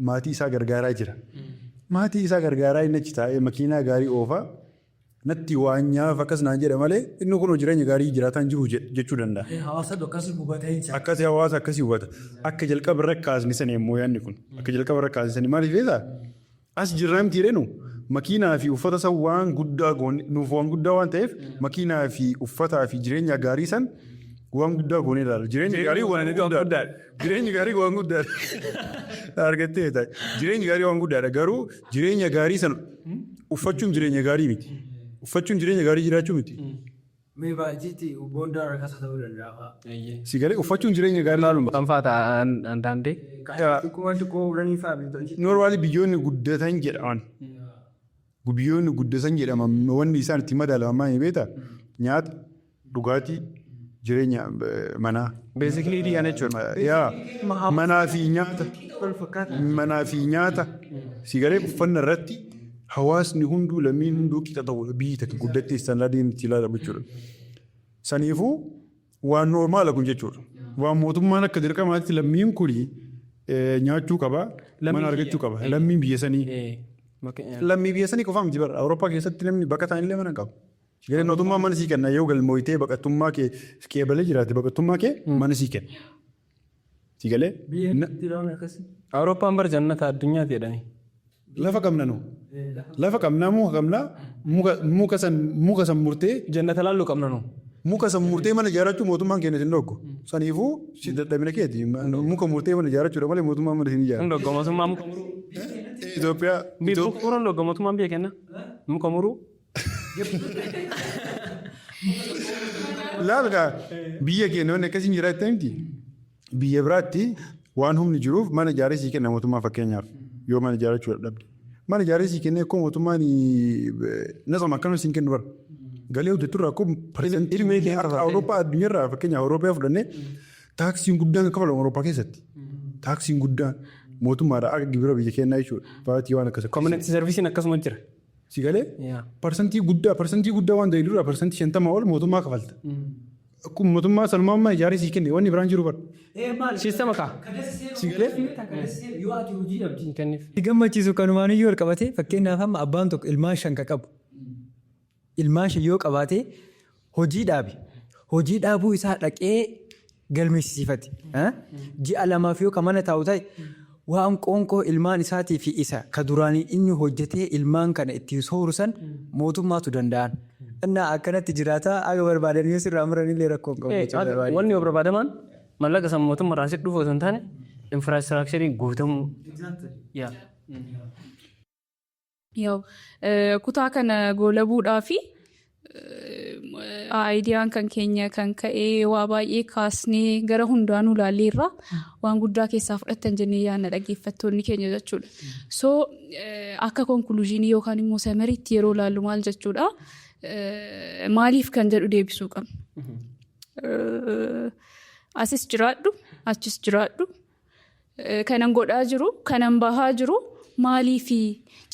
maatii isaa gargaaraa jira. Maatii isaa gargaaraa inni achi taa'ee makiinaa gaarii oofaa natti waan nyaaf akkas naan jedha malee inni kun jireenya gaarii jiraataan jiru jechuu danda'a. Hawaasa akkasii hubatee jira. Akkasii hawaasa akkasii hubata. Akka jalqaba irra kaasni sanii immoo yaadni kun akka jalqaba irra kaasni sanii maaliif beektaa? As jirraa miti jedhenu makiinaa fi uffata san waan guddaa nuuf waan guddaa waan ta'eef makiinaa fi uffataa fi jireenya gaarii san waan guddaa goonee ilaala. Jireenya gaarii waan guddaadha. Jireenya gaarii waan guddaadha. Argattee ta'a. Jireenya gaarii waan guddaadha. Garuu jireenya gaarii san uffachuun jireenya gaarii miti. Uffachuun jireenya gaarii jiraachuu miti. Mee baay'eetti boondaa rakkasa ta'uu danda'a. Si galee uffachuun jireenya gaarii laaluma. Kan faata andaandee. Noormaali biyyoonni guddatan jedhaman. Biyyoonni guddatan jedhaman wanni isaan itti madaalaman maal beektaa? Nyaata, dhugaatii, jireenya manaa. Beesikilii dhiyaana jechuudha. Manaa fi nyaata. Manaa fi nyaata. Si galee uffanna irratti hawaasni hunduu lammiin hunduu qixa ta'udha biyyi takka guddattee istaandaardii itti ilaalamu jechuudha. Saniifuu waan noormaala kun jechuudha. Waan mootummaan akka dirqamaatti lammiin kuni nyaachuu qaba, mana argachuu qaba. Lammiin biyya sanii. Lammii biyya sanii qofaa miti bara. Awurooppaa keessatti namni baqataan illee mana qaba. Galee mootummaan mana sii kenna yoo galmooyitee baqattummaa kee qeebalee jiraate baqattummaa kee mana sii kenna. Si galee? Awurooppaan bara jannata addunyaati jedhanii. Lafa qabna nu. Lafa qabnaa muka qabnaa muka san murtee. Jannata laalluu qabna nu. Muka san murtee mana ijaarrachuu mootummaan keenya sin dhoggu. Saniifuu si dadhabina keeti. Muka murtee mana ijaarrachuudha malee mootummaan mana sin ijaarra. Dhogga mootummaa muka muruu. Itoophiyaa. Muka dhogga mootummaan biyya kenna. Muka muruu. Laalgaa biyya keenya wanni akkasiin jiraatti miti. Biyya biraatti waan humni jiruuf mana ijaaree sii kenna mootummaa fakkeenyaaf yoo mana ijaarrachuu dadhabde. Mana ijaaree sii kennee akkoo mootummaan nasama akkanuma siin kennu bara. Galee hojjeturraa akkoo parsantii Awurooppaa addunyaarraa fakkeenyaaf Awurooppaa fudhannee taaksiin guddaan kafalamu Awurooppaa keessatti. Taaksiin guddaan mootummaadhaa akka gibira biyya kennaa jechuudha. Baatii waan akkas. Community service akkasuma jira. Si galee parsantii guddaa waan ta'e duraa parsantii 50 ol mootummaa kafalta. Akkuma mootummaa sanumaa amma ijaaree sii kenne wanni biraan jiru bara. Siistama kaa. Si galee. Si gammachiisu kanumaan iyyuu ol qabatee fakkeenyaaf amma abbaan tokko ilmaan 5 qabu. Ilmaan 5 yoo qabaate hojii dhaabe. Hojii dhaabuu isaa dhaqee galmeessifate. Ji'a 2 yoo ka mana taa'u ta'e waan qoonqoo ilmaan isaatii fi isa ka duraanii inni hojjetee ilmaan kana ittiin soorusan mootummaatu danda'an. Innaa akkanatti jiraataa aga barbaadan yoo sirraa muranillee rakkoon qabu. Wanni yoo barbaadaman mallaqa san mootummaa irraa dhufu osoo hin taane infraastiraakchariin guutamuu. Yaa. Kutaa kana goolabuudhaa fi aayidiyaan kan keenya kan ka'ee waa baay'ee kaasnee gara hundaanuu ilaalleerra waan guddaa keessaa fudhattan jennee yaadna dhaggeeffattoonni keenya jechuudha. So akka konkuluuziinii yookaan immoo samariitti yeroo ilaallu maal jechuudha maaliif kan jedhu deebisuu qabna. Asis jiraadhu achis jiraadhu kanan godhaa jiru kanan bahaa jiru maaliifi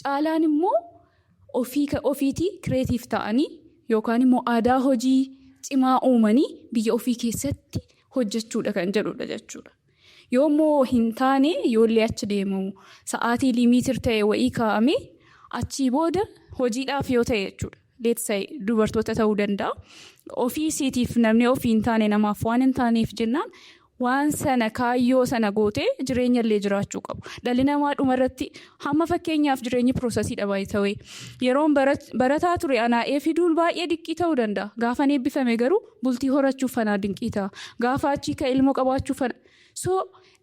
caalaan immoo ofiitii kireetiif ta'anii yookaan immoo aadaa hojii cimaa uumanii biyya ofii keessatti hojjechuudha kan jedhudha jechuudha. Yoommoo hin taane yoollee achi deemu sa'aatii liimiitir ta'e wa'ii kaa'ame achii booda hojiidhaaf yoo ta'e jechuudha. Leetsay dubartoota ta'uu danda'a. Ofii isiitiif namni ofii hin taane namaaf waan hin taaneef jennaan waan sana kaayyoo sana gootee jireenya illee jiraachuu qabu. Dhalli namaa dhumarratti hamma fakkeenyaaf jireenyi piroosesiidha baay'ee ta'ee yeroon barataa ture anaa'ee fiduun baay'ee dinqii ta'uu danda'a. Gaafan eebbifame garuu bultii horachuuf fanaa dinqii ta'a. Gaafa achii ka ilmoo qabaachuuf fana. So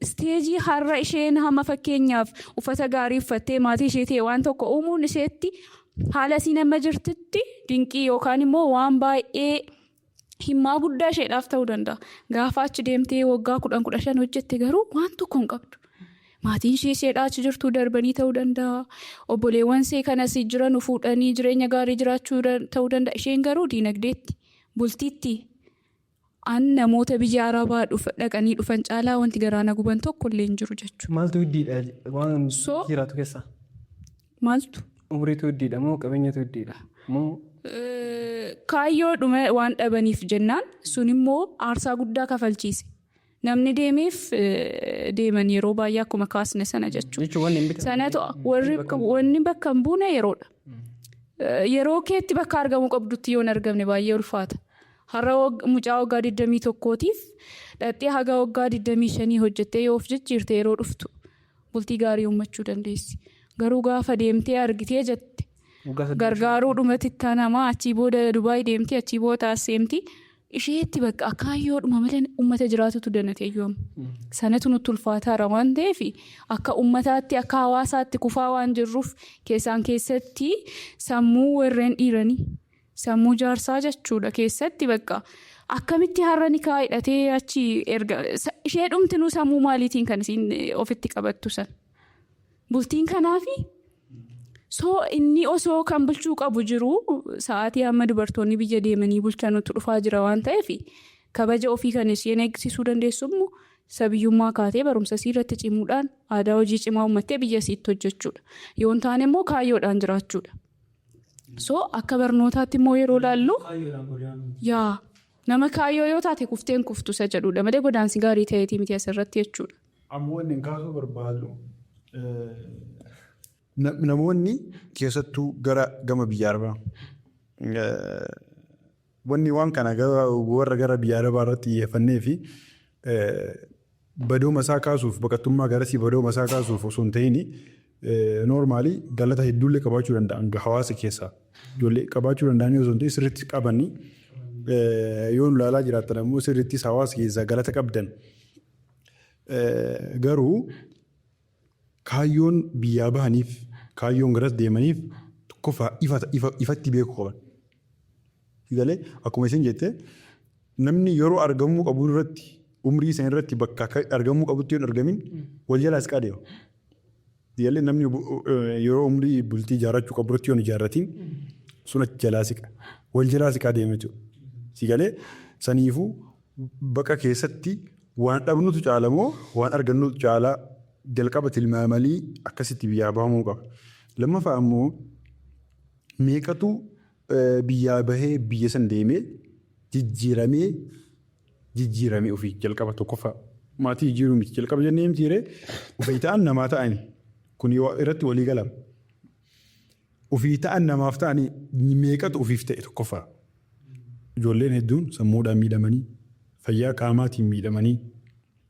isteejii har'a isheen hamma fakkeenyaaf uffata gaarii uffattee maatii ishee ta'e waan tokko uumuun isheetti haala siin amma jirtitti dinqii yookaan immoo waan baay'ee himmaa guddaa isheedhaaf ta'uu danda'a. Gaafa achi deemtee waggaa 10-15 hojjette garuu waan tokko hin qabdu. Maatiin isheedhaa achi jirtuu darbanii ta'uu danda'a. Obboleewwan ishee kanas jiran fuudhanii jireenya gaarii jiraachuu ta'uu danda'a. Isheen garuu diinagdeetti bultiitti namoota biyya Arabaa dhaqanii dhufan caalaa wanti garaana guban tokko illee hin jiru jechuudha. Maaltu hiddiidha waan jiraatu keessaa? Maaltu? Umriitu hiddiidha moo qabeenyatu hiddiidha moo? Kaayyoodhuma waan dhabaniif jennaan sun immoo aarsaa guddaa kafalchiise. Namni deemeef deeman yeroo baay'ee akkuma kaasne sana jechuudha. Sanatu wanni bakka hin buune yeroodha. Yeroo keetti bakka argamuu qabdutti yoo hin argamne baay'ee ulfaata. Har'a mucaa waggaa 21tiif dhattee haga waggaa 25 hojjettee yoo of jijjiirte yeroo dhuftu bultii gaarii uummachuu dandeessi. Garuu gaafa deemtee argitee jette gargaaruu dhumatti itti namaa achii booda Dubaay deemtee achii booda as seemti isheetti bakka akaayyoodhuma malee uummata jiraatutu danatee yoom. Sanatu nutti ulfaataara waan ta'eef akka uummataatti akka hawaasaatti kufaa waan jirruuf keessatti sammuu warreen dhiiranii sammuu jaarsaa jechuudha keessatti bakka akkamitti har'a ni kaa'idhatee achi erga ishee dhumtinuu sammuu maaliitiin kan isiin ofitti qabattu san bultiin kanaafi. So inni osoo kan bulchuu qabu jiru sa'aatii amma dubartoonni biyya deemanii bulchanutti dhufaa jira waan ta'eef kabaja ofii kan isheen eegsisuu dandeessu immoo sabiyyummaa kaatee barumsa irratti cimuudhaan aadaa hojii cimaa uummattee biyya isiitti hojjechuudha. Yoo hin taane immoo kaayyoodhaan jiraachuudha. So akka barnootaatti immoo yeroo laallu nama kaayyoo yoo taate kufteen kuftu isa jedhudha malee godaansi gaarii ta'eetii miti asirratti jechuudha. Ammoo inni kaasuu barbaadu. Namoonni keessattuu gama biyya Arabaa wanni waan kana warra gara biyya Arabaa irratti xiyyeeffannee fi badooma isaa kaasuuf baqattummaa garasii badooma isaa kaasuuf osoo hin ta'in noormaalii galata hedduullee qabaachuu danda'an hawaasa keessaa ijoollee qabaachuu danda'anii osoo hin ta'in sirriitti qabanii yoo nu ilaalaa jiraatan ammoo sirriittis hawaasa keessaa galata qabdan garuu. Kaayyoon biyyaa bahaniif kaayyoon garas deemaniif tokkoffaa ifatti beekuu qaban. Galee akkuma isin jette namni yeroo argamuu qabu irratti umrii isaa irratti bakka argamuu qabutti yoo hin argamin wal jalaa siqaa deema. Galee namni yeroo umrii bultii ijaarrachuu qabu irratti yoo hin ijaarratiin sun achi jalaa siqa. Wal jalaa siqaa deema jechuudha. Galee saniifuu bakka keessatti waan dhabnutu caalamoo waan argannutu caalaa. Jalqaba tilmaamalii akkasitti biyyaa bahamuu qaba. Lammaffaa ammoo meeqatu biyyaa bahee biyya san deemee jijjiiramee ofii jalqaba tokkoffaa maatii jijjiiruu miti jalqaba jennee mitiiree ofii ta'an namaa ta'anii kun irratti walii galama. Ofii ta'an namaaf ta'anii meeqatu ofiif ta'e tokkoffaa ijoolleen hedduun sammuudhaan miidhamanii fayyaa qaamaatiin miidhamanii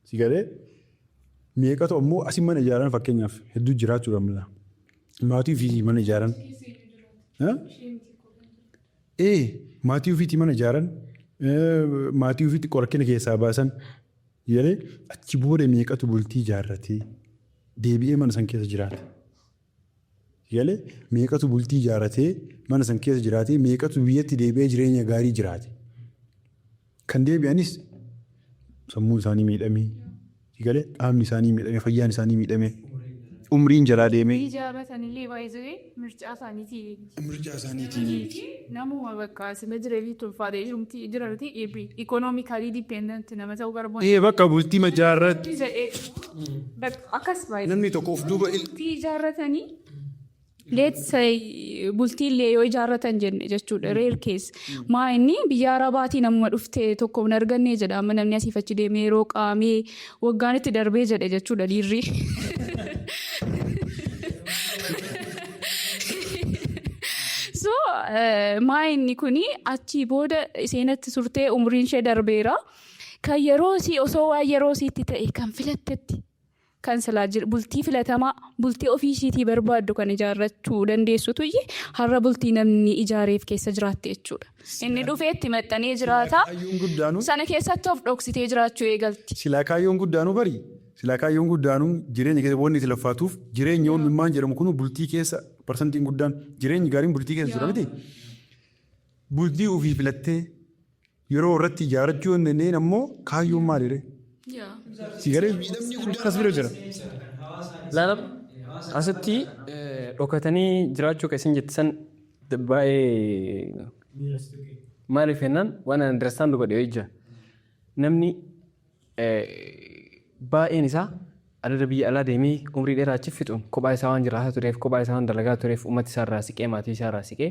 si galee. Meeqatu ammoo asii mana ijaaran fakkeenyaaf hedduu jiraachuu danda'a. Maatii ofiitii mana ijaaran. Maatii ofiitii mana ijaaran maatii ofiitii qorkina keessaa baasan Yeree achi booda meeqatu bultii ijaarratee deebi'ee mana san keessa jiraata. Yeree meeqatu bultii ijaarratee mana san keessa jiraatee meeqatu biyyatti deebi'ee jireenya gaarii jiraate. Kan deebi'anis sammuu isaanii miidhamee yeree qaamni isaanii miidhamee fayyaan isaanii miidhamee umriin jalaa deemee. Ijaarratanillee baay'ee mircaa isaaniitiin. Mircaa isaaniitiin. Namuma bakka sima jireefi tulfaatee jiranitti ikoonoomikaalii diipeendanti nama ta'uu barbaadu. Bakka bultii ijaarratti. Akkas baay'ee. Namni tokko of duuba. Bultii ijaarratanii bultii illee yoo ijaarratan jenne jechuudha reer keessa. Maa inni biyya arabaatii namuma dhuftee tokko hin arganne jedha amma namni asiif achi deemee yeroo qaamee waggaan itti darbee jedhe jechuudha dhiirri. So maa inni kuni achi booda seenatti surtee umriin ishee darbeera. Kan yeroo isii osoo waan yeroo isiitti ta'e kan filattetti. Kan silaa bultii filatamaa bultii ofii ishiitii barbaaddu kan ijaarrachuu dandeessutu har'a bultii namni ijaareef keessa jiraatte jechuudha. Inni dhufeetti maxxanee jiraata. Sana keessatti of dhoksitee jiraachuu eegalti. Silaa kaayyoon guddaanuu bari. Silaa kaayyoon guddaanuu jireenya keessa wanni itti laffaatuuf jireenya oolummaan jedhamu kun bultii keessa parsantiin guddaan jireenyi gaariin bultii keessa jira miti. Bultii ofii filattee yeroo irratti ijaarrachuu hin dandeenye ammoo kaayyoon maalidha? Sigaree miidhamni guddaan as bira jira. Laala asitti dhokatanii jiraachuu keessan jettisan baay'ee maaliif jennaan waan understand godhe ija namni baay'een isaa adda biyya alaa deemee umrii dheeraa achi fixuun kophaa isaa waan jiraataa tureef kophaa isaa waan dalagaa tureef uummata isaa irraa siqee maatii isaa irraa siqee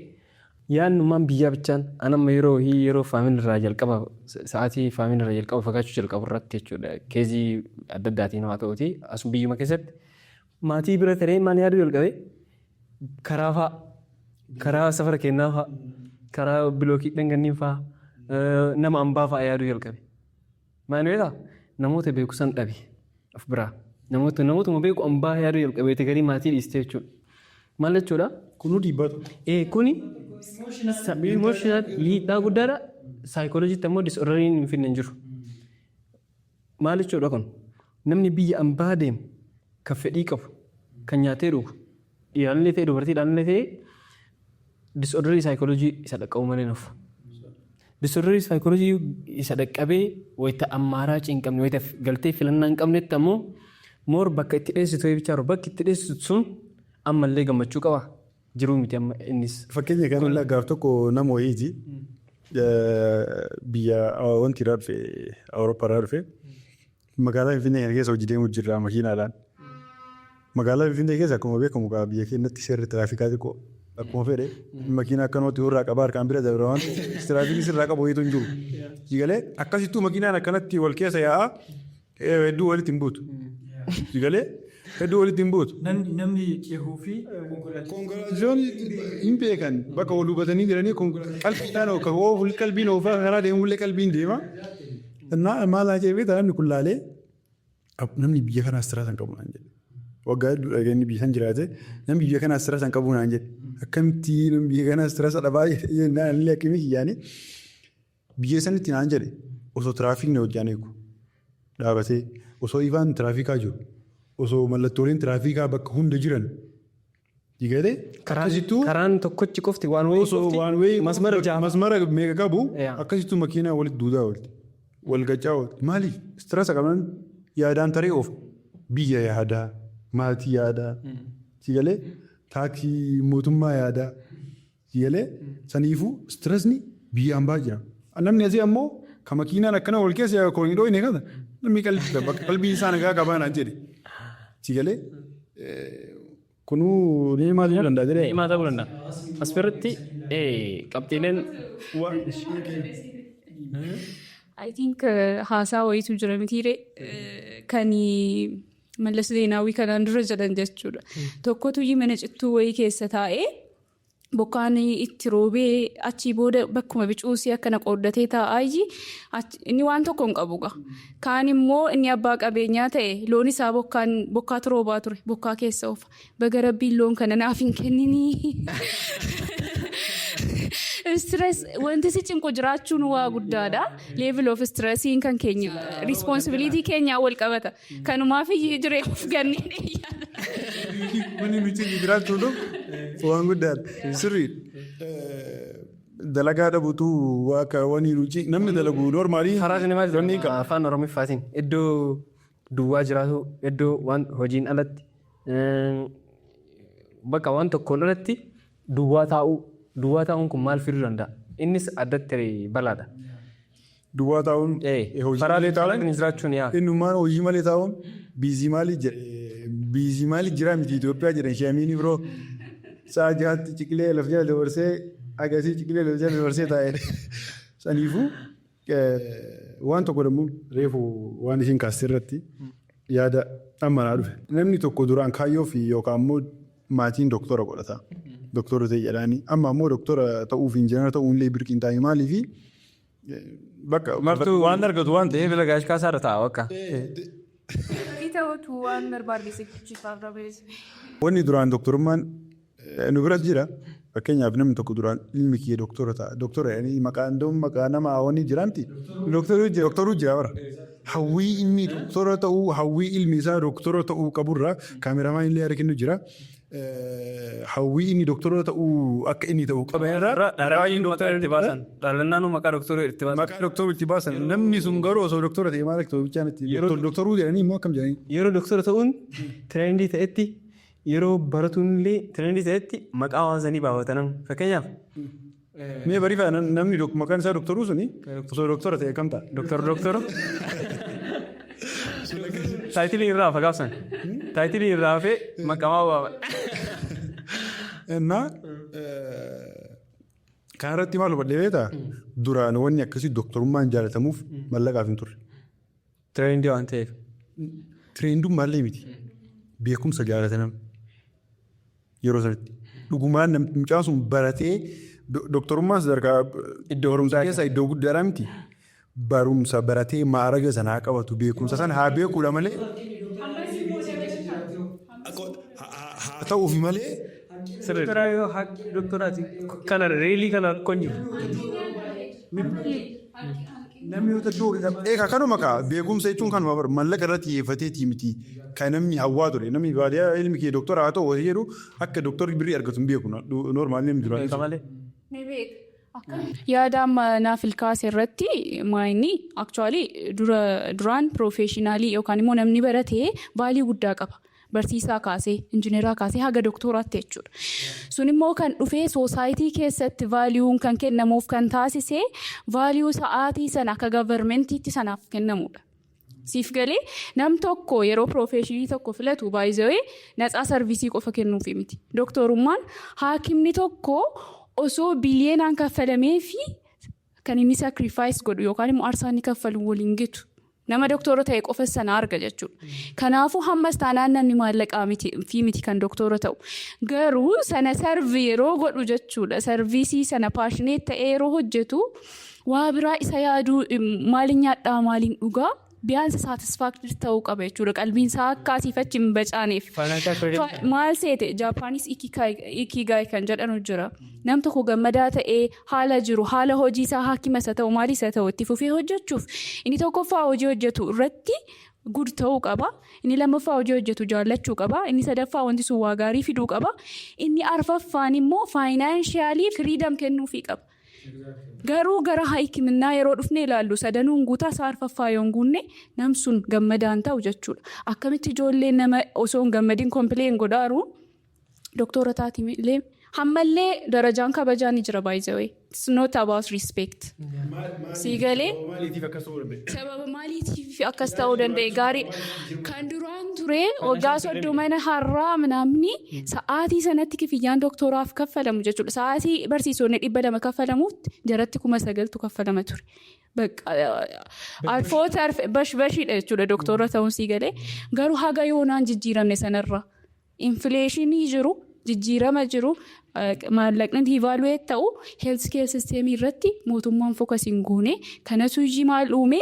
yaadnumaan biyyaa bichaan anamma yeroo faamilii irraa jalqaba sa'aatii faamilii irraa jalqaba fagaachuu jalqabu irratti jechuudha keezii adda addaatiin haa ta'uuti asuma biyyuma keessatti maatii bira taree maan yaaduu jalqabe karaa fa'a karaa safara kennaa fa'a karaa bilookii dhanganniin fa'a nama ambaa fa'a yaaduu jalqabe maan beekaa namoota beeku san dhabe of biraa namootuma beeku ambaa yaaduu jalqabeeti garii maatii dhiistee jechuudha maal jechuudha Kunu dhiibbatu. Kuni emotional miidhaa guddaadha. Saayikooloojiitti ammoo disorderriin hin finne hin jiru. Maal jechuudha kun namni biyya ambaa deemu kan fedhii qabu kan nyaatee dhugu dhiiraallee ta'e dubartiidhaallee ta'e disorderrii saayikooloojii isa dhaqqabu malee nuuf. Disorderrii saayikooloojii isa dhaqqabee wayita ammaaraa cinqabne wayita galtee filannaa hin qabnetti ammoo moor bakka itti dheessitu bichaa bakki itti dheessitu sun ammallee gammachuu qaba. Jiruu miti amma innis. Fakkeenya kan gaaf tokko nama wayiiti biyya wanti irraa dhufe Awurooppaa irraa dhufe magaalaa Finfinnee kana keessa hojii deemuu jirra makiinaadhaan. Magaalaa Finfinnee keessa akkuma beekamu biyya keenyatti seerri tiraafikaa xiqqoo akkuma fedhe makiina akkanooti irraa qabaa harkaan bira dabra waan tiraafikii sirraa qabu wayiitu hin jiru. Jigalee akkasittuu makiinaan akkanatti wal keessa yaa'aa hedduu walitti hin buutu. Jigalee hedduu walitti hin buutu. Namni ceehuu fi konkolaataan hin beekan bakka wal hubatanii jiranii qalbiidhaan qalbiin oofaa karaa deemullee qalbiin deema. Maal haa jedhee namni kun laalee namni biyya kanaas siraasan qabu naan jedhe. Waggaa hedduu dhageenyi biyya san jiraate namni biyya kanaas siraasan qabu naan jedhe. Akkamitti namni biyya kanaas siraasa dhabaa jennaan illee akkamii kiyyaanii biyya sanitti naan jedhe osoo tiraafikni hojjaan eegu dhaabatee osoo ifaan tiraafikaa jiru. Osoo mallattooleen tiraafikaa bakka hunda jiran digatee karaan tokkochi qofti waan wayii masmara meeqa qabu akkasittuu makiinaa walitti duudaa oolti wal gachaa oolti maaliif istiraasa qaban yaadaan taree oofa biyya yaadaa maatii yaadaa sigalee taaksii mootummaa yaadaa sigalee saniifuu istiraasni biyya hambaa jira namni asii ammoo kan makiinaan akkana wal keessa koon hin dhooyne kada namni qalbii isaa nagaa qabaanaan jedhe. Sigalee kunuu ni maal jedhu danda'a jedhee. Ni maal ta'uu danda'a. Asirratti qabxiileen I think haasaa wayiitu jira mitiire kan Mallas Zeenaawii kanaan dura jedhan jechuudha. Tokkotu mana cittuu wayii keessa taa'ee bokkaan itti roobee achii booda bakkuma bicuusii akkana qooddatee taa'aayi inni waan tokko hin qabu. Kaan immoo inni abbaa qabeenyaa ta'e loon isaa bokkaatu roobaa ture bokkaa keessa oofa. Baga rabbiin loon kana naaf hin kenninii. Stress wanti si cinqu jiraachuun waa guddaadha. Level of stressiin kan keenya responsibility keenya wal qabata. Kanumaaf jireenya of ganneen yaada. Wanni nuti jiraachuun waan guddaadha. Sirrii. Dalagaa dhabuutu akka wanni nuti namni dalagu normaalii. Karaa sinima jiranii afaan Oromiffaatiin iddoo duwwaa jiraatu iddoo waan hojiin alatti bakka waan tokkoon alatti duwwaa taa'uun kun maal fiduu danda'a? Innis addatti balaadha. Duwwaa taa'uun karaa taa'uun jiraachuun yaa. Innummaan hojii malee taa'uun biizii maalii jira miti Itoophiyaa jedhan shaamiini biroo sa'a jahaatti ciqilee lafa jala dabarsee agasii ciqilee lafa jala dabarsee taa'ee saniifuu waan tokko dammoo reefu waan isin kaastee irratti yaada ammanaa dhufe. Namni tokko duraan kaayyoo fi yookaan immoo maatiin doktora godhata. Doktora ta'e jedhanii amma immoo doktora ta'uuf injiinara ta'uun illee birqiin taa'e maalii fi bakka martuu waan argatu waan ta'eef lagaash kaasaarra taa'a bakka. Ta'utu waan barbaachise kuchifaaf dhabees. Wanni duraan doktorummaan nu biratti jira. Fakkeenyaaf namni tokko duraan ilmi kiyya doktora ta'a. Doktora maqaa nama hawwanii jiraanti. Doktoruu jira bara. Hawwii inni doktora ta'uu hawwii ilmi isaa doktora ta'uu qaburraa kaameramaan illee arginu jira. Hawwii inni doktora ta'uu akka inni ta'uu qaburraa. Dhaabbiin doktora itti baasan. Dhaalannaan maqaa doktora itti baasan. Maqaa doktora itti baasan. Namni sun garuu osoo doktora ta'e maal akka bichaan itti doktoruu jedhanii immoo akkam jedhanii. Yeroo doktora ta'uun tirendii ta'etti yeroo baratuun illee tirendii ta'etti maqaa hawaasanii baawwatan fakkeenyaaf. Mee bariifaa namni maqaan isaa doktoruu suni osoo doktora ta'e kam ta'a? Doktora. Taayitilii irraa fagaabsan. Taayitilii irraa fee maqamaa baaba. Innaa kan irratti maal hubadhee beektaa? Duraan wanni akkasii doktorummaan jaalatamuuf mallaqaaf hin turre. Tirendii waan ta'eef. Tirenduun maallee miti. Beekumsa jaalata namni. Yeroo sanatti dhugumaan namtichaan sun baratee doktorummaan sadarkaa iddoo barumsaa keessaa iddoo guddaadhaa miti. Barumsa baratee maaraga sanaa qabatu beekumsa sana haa beekuudha malee. Haa ta'uuf malee. Sirriidha yoo haqqi doktoraati kana reelii kana konyi. Namni yoo ta'u eegaa kanuma kaa beekumsa jechuun kanuma bara mallaqa irratti xiyyeeffateetii miti kan namni hawwaa ture namni baadiyyaa ilmi kee doktora haa ta'u hojii jedhu akka doktorri birrii argatu hin beeku noormaali namni duraan. Yaada amma naaf ilkaase irratti maayini aktuwaalii duraan piroofeeshinaalii yookaan immoo namni baratee baalii guddaa qaba. Barsiisaa kaasee, injineeraa kaasee haga doktoraatti jechuudha. Sun immoo kan dhufee soosaayitii keessatti vaaliyuun kan kennamuuf kan taasise vaaliyuu sa'aatii sana akka gavarmentiitti sanaaf kennamudha. Siif galee nam tokko yeroo piroofeeshinii tokko filatu baay'ee natsaa sarvisii qofa kennuufi miti. Doktorummaan haakimni tokko osoo biliyoonaan kaffalamee fi kan inni saakrifaayis godhu yookaan immoo aarsaa inni kaffalu waliin gitu. Nama doktora ta'e qofa sana arga jechuudha. Kanaafuu hammas taanaan namni maallaqaa miti kan doktora ta'u. Garuu sana sarvii yeroo godhu jechuudha. Sarviisii sana paashineet ta'ee yeroo hojjetu waa biraa isa yaaduu maaliin nyaadhaa maaliin dhugaa biyaansa saatisfaaktii ta'uu qaba jechuudha. Qalbiin isaa akkaasiif achi hin bacaaneef. Maal seete Jaapaanis ikigaay kan jedhanu jira. Nam tokko gammadaa ta'ee haala jiru haala hojii isaa haakima isa ta'u maalis haa ta'u itti fufee hojjechuuf inni tokkoffaa hojii hojjetu irratti gud ta'uu qaba. Inni lammaffaa hojii hojjetu jaallachuu qaba. Inni sadaffaa wanti sun waa gaarii fiduu qaba. Inni arfaffaan immoo faayinaanshiaalii firiidam kennuufii qaba. Garuu gara haakiminaa yeroo dhufne ilaallu sadanuun guutaa isaa arfaffaa yoo guunne nam sun gammadaan ta'u jechuudha. Akkamitti ijoollee nama osoo hin gammadiin kompileen godhaaru doktora taatiilee hammallee darajaan kabajaa ni jira baay'ee. It's not about respect. Siigalee sababa maaliitiif akkas ta'uu danda'e gaarii kan duraan ture waggaa 30 har'aa namni sa'aatii sanatti kifiyyaan doktoraaf kaffalamu jechuudha. Sa'aatii barsiisonni 200 kaffalamuutti jaratti 9,000 kaffalama ture. Alfoota bashbashiidha jechuudha doktora ta'uun siigalee garuu haga yoonaan jijjiiramne sanarra infileeshinii jiru. Jijjiirama jiru maallaqni diivaaluweet ta'u heelth keer sisteemii irratti mootummaan fookasiin goone kanatu hojii maal uume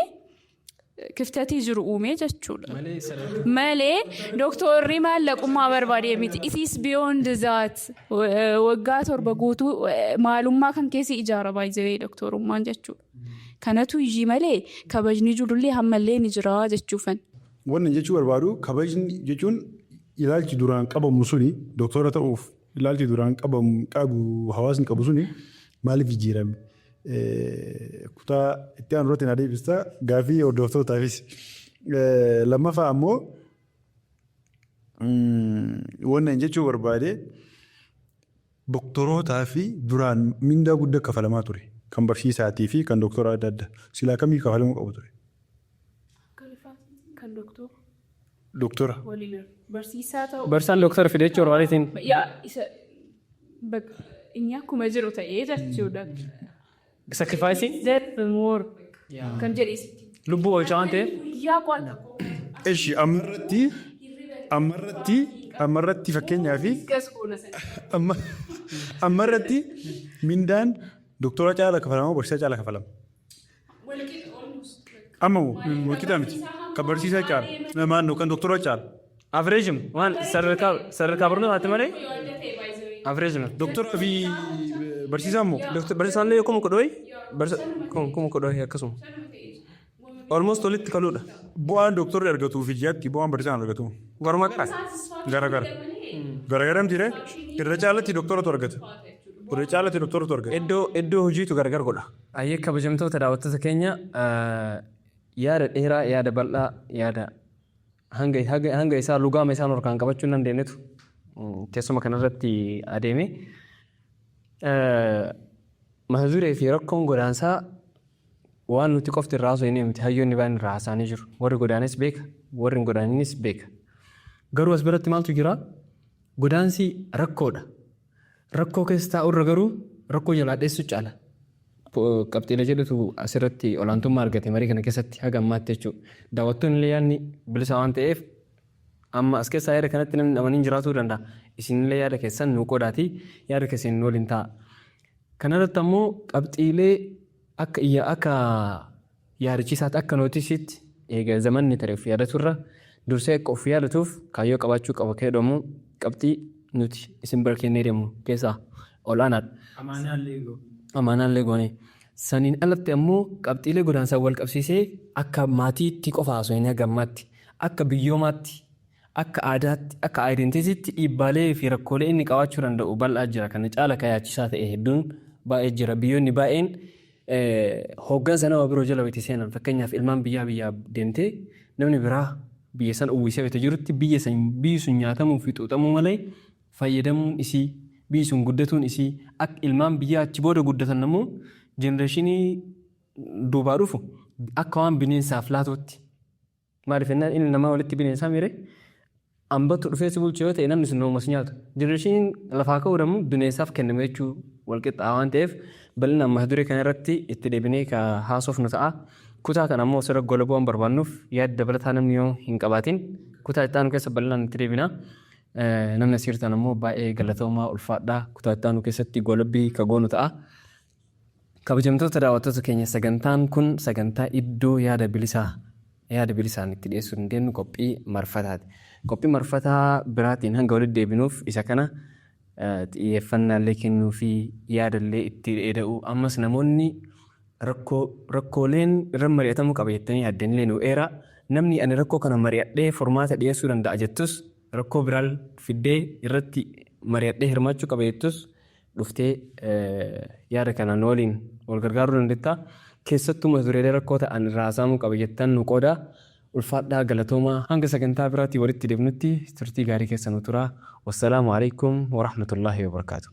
kiftatii jiru uumee jechuudha. Malee dooktorri maallaqummaa barbaadee miti. It is beyond that. Waggaa 7 guutuu maalummaa kan keessi ijaara baay'ee dooktorummaan jechuudha. Kanatu iyyii malee kabajni jirullee hammallee ni jira jechuufan. Wannan jechuu barbaadu kabajni jechuun ilaalchi duraan qabamu suni dooktora ta'uuf ilaalchi duraan qabu hawaasni qabu suni maaliif jijjiirame? Kutaa itti aanu irratti na deebista gaafii hordoftootaafis. Lammaffaa ammoo wannan jechuu barbaade dooktorootaa fi duraan mindaa guddaa kafalamaa ture. Kan barsiisaatii fi kan dooktora adda adda. Silaa kamii kafalamuu qabu ture? Kan dooktora. Dooktora. Barsiisaa ta'u. Barsaan dooktora fide jechuudha waalitiin. Yaa isa inni akkuma jiru ta'ee jechuudha. Sacrificing? That more kan jedhis. Lubbuu oolchaa waan ta'eef. Yaa qo'ata. Eshi ammarratti fakkeenyaa fi ammarratti mindaan dooktora caala kafalama barsiisaa caala kafalama. Amma walqixa miti. Kan barsiisaa caala. Maannoo kan dooktora caala. Averejim waan sadarkaa barnootaatti malee. Averejim. Dooktora fi barsiisaa immoo. Barsiisaan illee kuma kudhooyi. Kuma kudhooyi akkasuma. Almost walitti kaluudha. Bu'aan dooktorri argatuu fi ji'aatti bu'aan barsiisaan argatu. Garuma qara. Garagara. Garagara miti irra caalatti dooktoratu argata. Irra caalatti dooktoratu argata. Iddoo hojiitu gargar godha. Ayyee kabajamtoota daawwattoota keenya yaada dheeraa yaada bal'aa yaada hanga isaa lugaama isaan harkaan qabachuu hin dandeenyetu teessuma kanarratti adeeme. Mata duree fi rakkoon godaansaa waan nuti qofti irraa osoo hin miti hayyoonni baay'een irraa haasa'anii jiru. Warri godaanis beeka, warri hin godaaninis beeka. Garuu as biratti maaltu jira? Godaansi rakkoodha. Rakkoo keessa taa'urra garuu rakkoo jalaa dheessu caala. Qabxiilee jedhutu asirratti olaantummaa argate marii kana keessatti haga ammaatti jechuudha. Daawwattoonni illee yaadni bilisa waan ta'eef amma as keessaa yaada kanatti namni amaniin jiraatuu danda'a. Isinillee yaada keessan nuu qoodaati yaada keessan waliin ta'a. Kanarratti ammoo qabxiilee akka yaadachiisaatti akka nootisiitti eega zamanni tareef yaadaturra dursee akka of yaadatuuf kaayyoo qabaachuu qaba keedhamu qabxii nuti isin bira kennee deemu keessaa olaanaadha. Amaanaallee goone. Saniin alatti ammoo qabxiilee godaansaa wal qabsiisee akka maatiitti qofa osoo hin hagammaatti akka biyyoomaatti akka aadaatti akka aayidentiitiitti dhiibbaalee fi rakkoolee inni qabaachuu danda'u bal'aa jira. Kana caala kayaachisaa ta'e hedduun baay'ee jira. Biyyoonni baay'een hooggansa nama biroo jala wayiti seenan fakkeenyaaf ilmaan biyyaa deemtee namni biraa biyya san uwwisee wayita jirutti biyyi sun nyaatamuu fi xuuxamuu malee fayyadamuun isii biyyi sun guddatuun isii akka ilmaan biyyaa achi booda guddatan ammoo jenereeshinii duubaa dhufu akka waan bineensaaf laatuutti. Maaliif jennaan inni namaa walitti bineensaa miire ambattu dhufee si bulchu yoo ta'e namni sun noomas nyaatu. Jenereeshiniin lafaa ka'uudhamu bineensaaf kenname jechuu walqixxaa waan ta'eef bal'ina amma duree kana irratti itti deebinee ka haasofnu ta'a. Kutaa kana ammoo sirra gola bu'aan barbaannuuf yaada dabalataa namni yoo hin qabaatin kutaa itti aanu keessa bal'inaan itti deebina. Namni asirratti ammoo baay'ee galatoomaa ulfaadhaa kutaa itti aanu keessatti golabbii ka goonu ta'a. Kabajamtoota daawwattoota keenya sagantaan kun sagantaa iddoo yaada bilisaan itti dhiyeessuu dandeenyu qophii marfataati. Qophii marfataa biraatiin hanga walitti deebinuuf isa kana xiyyeeffannaallee kennuu fi yaadallee itti dheeda'u ammas namoonni rakkooleen irra mari'atamuu qaba jettanii yaaddanii nu eeraa namni ani rakkoo kana mari'adhee furmaata dhiyeessuu danda'a jettus rakkoo biraa fiddee irratti mari'adhee hirmaachuu qaba jettus dhuftee yaada kanaan waliin wal gargaaruu dandeetta. Keessattuu mata dureelee rakkoo ta'an irraa haasa'amuu qaba jettan nu qooda. Ulfaadhaa galatoomaa hanga sagantaa biraatti walitti deebinutti turtii gaarii keessa nu turaa. Wassalaamu alaikum wa rahmatullahi wa barakaatuh.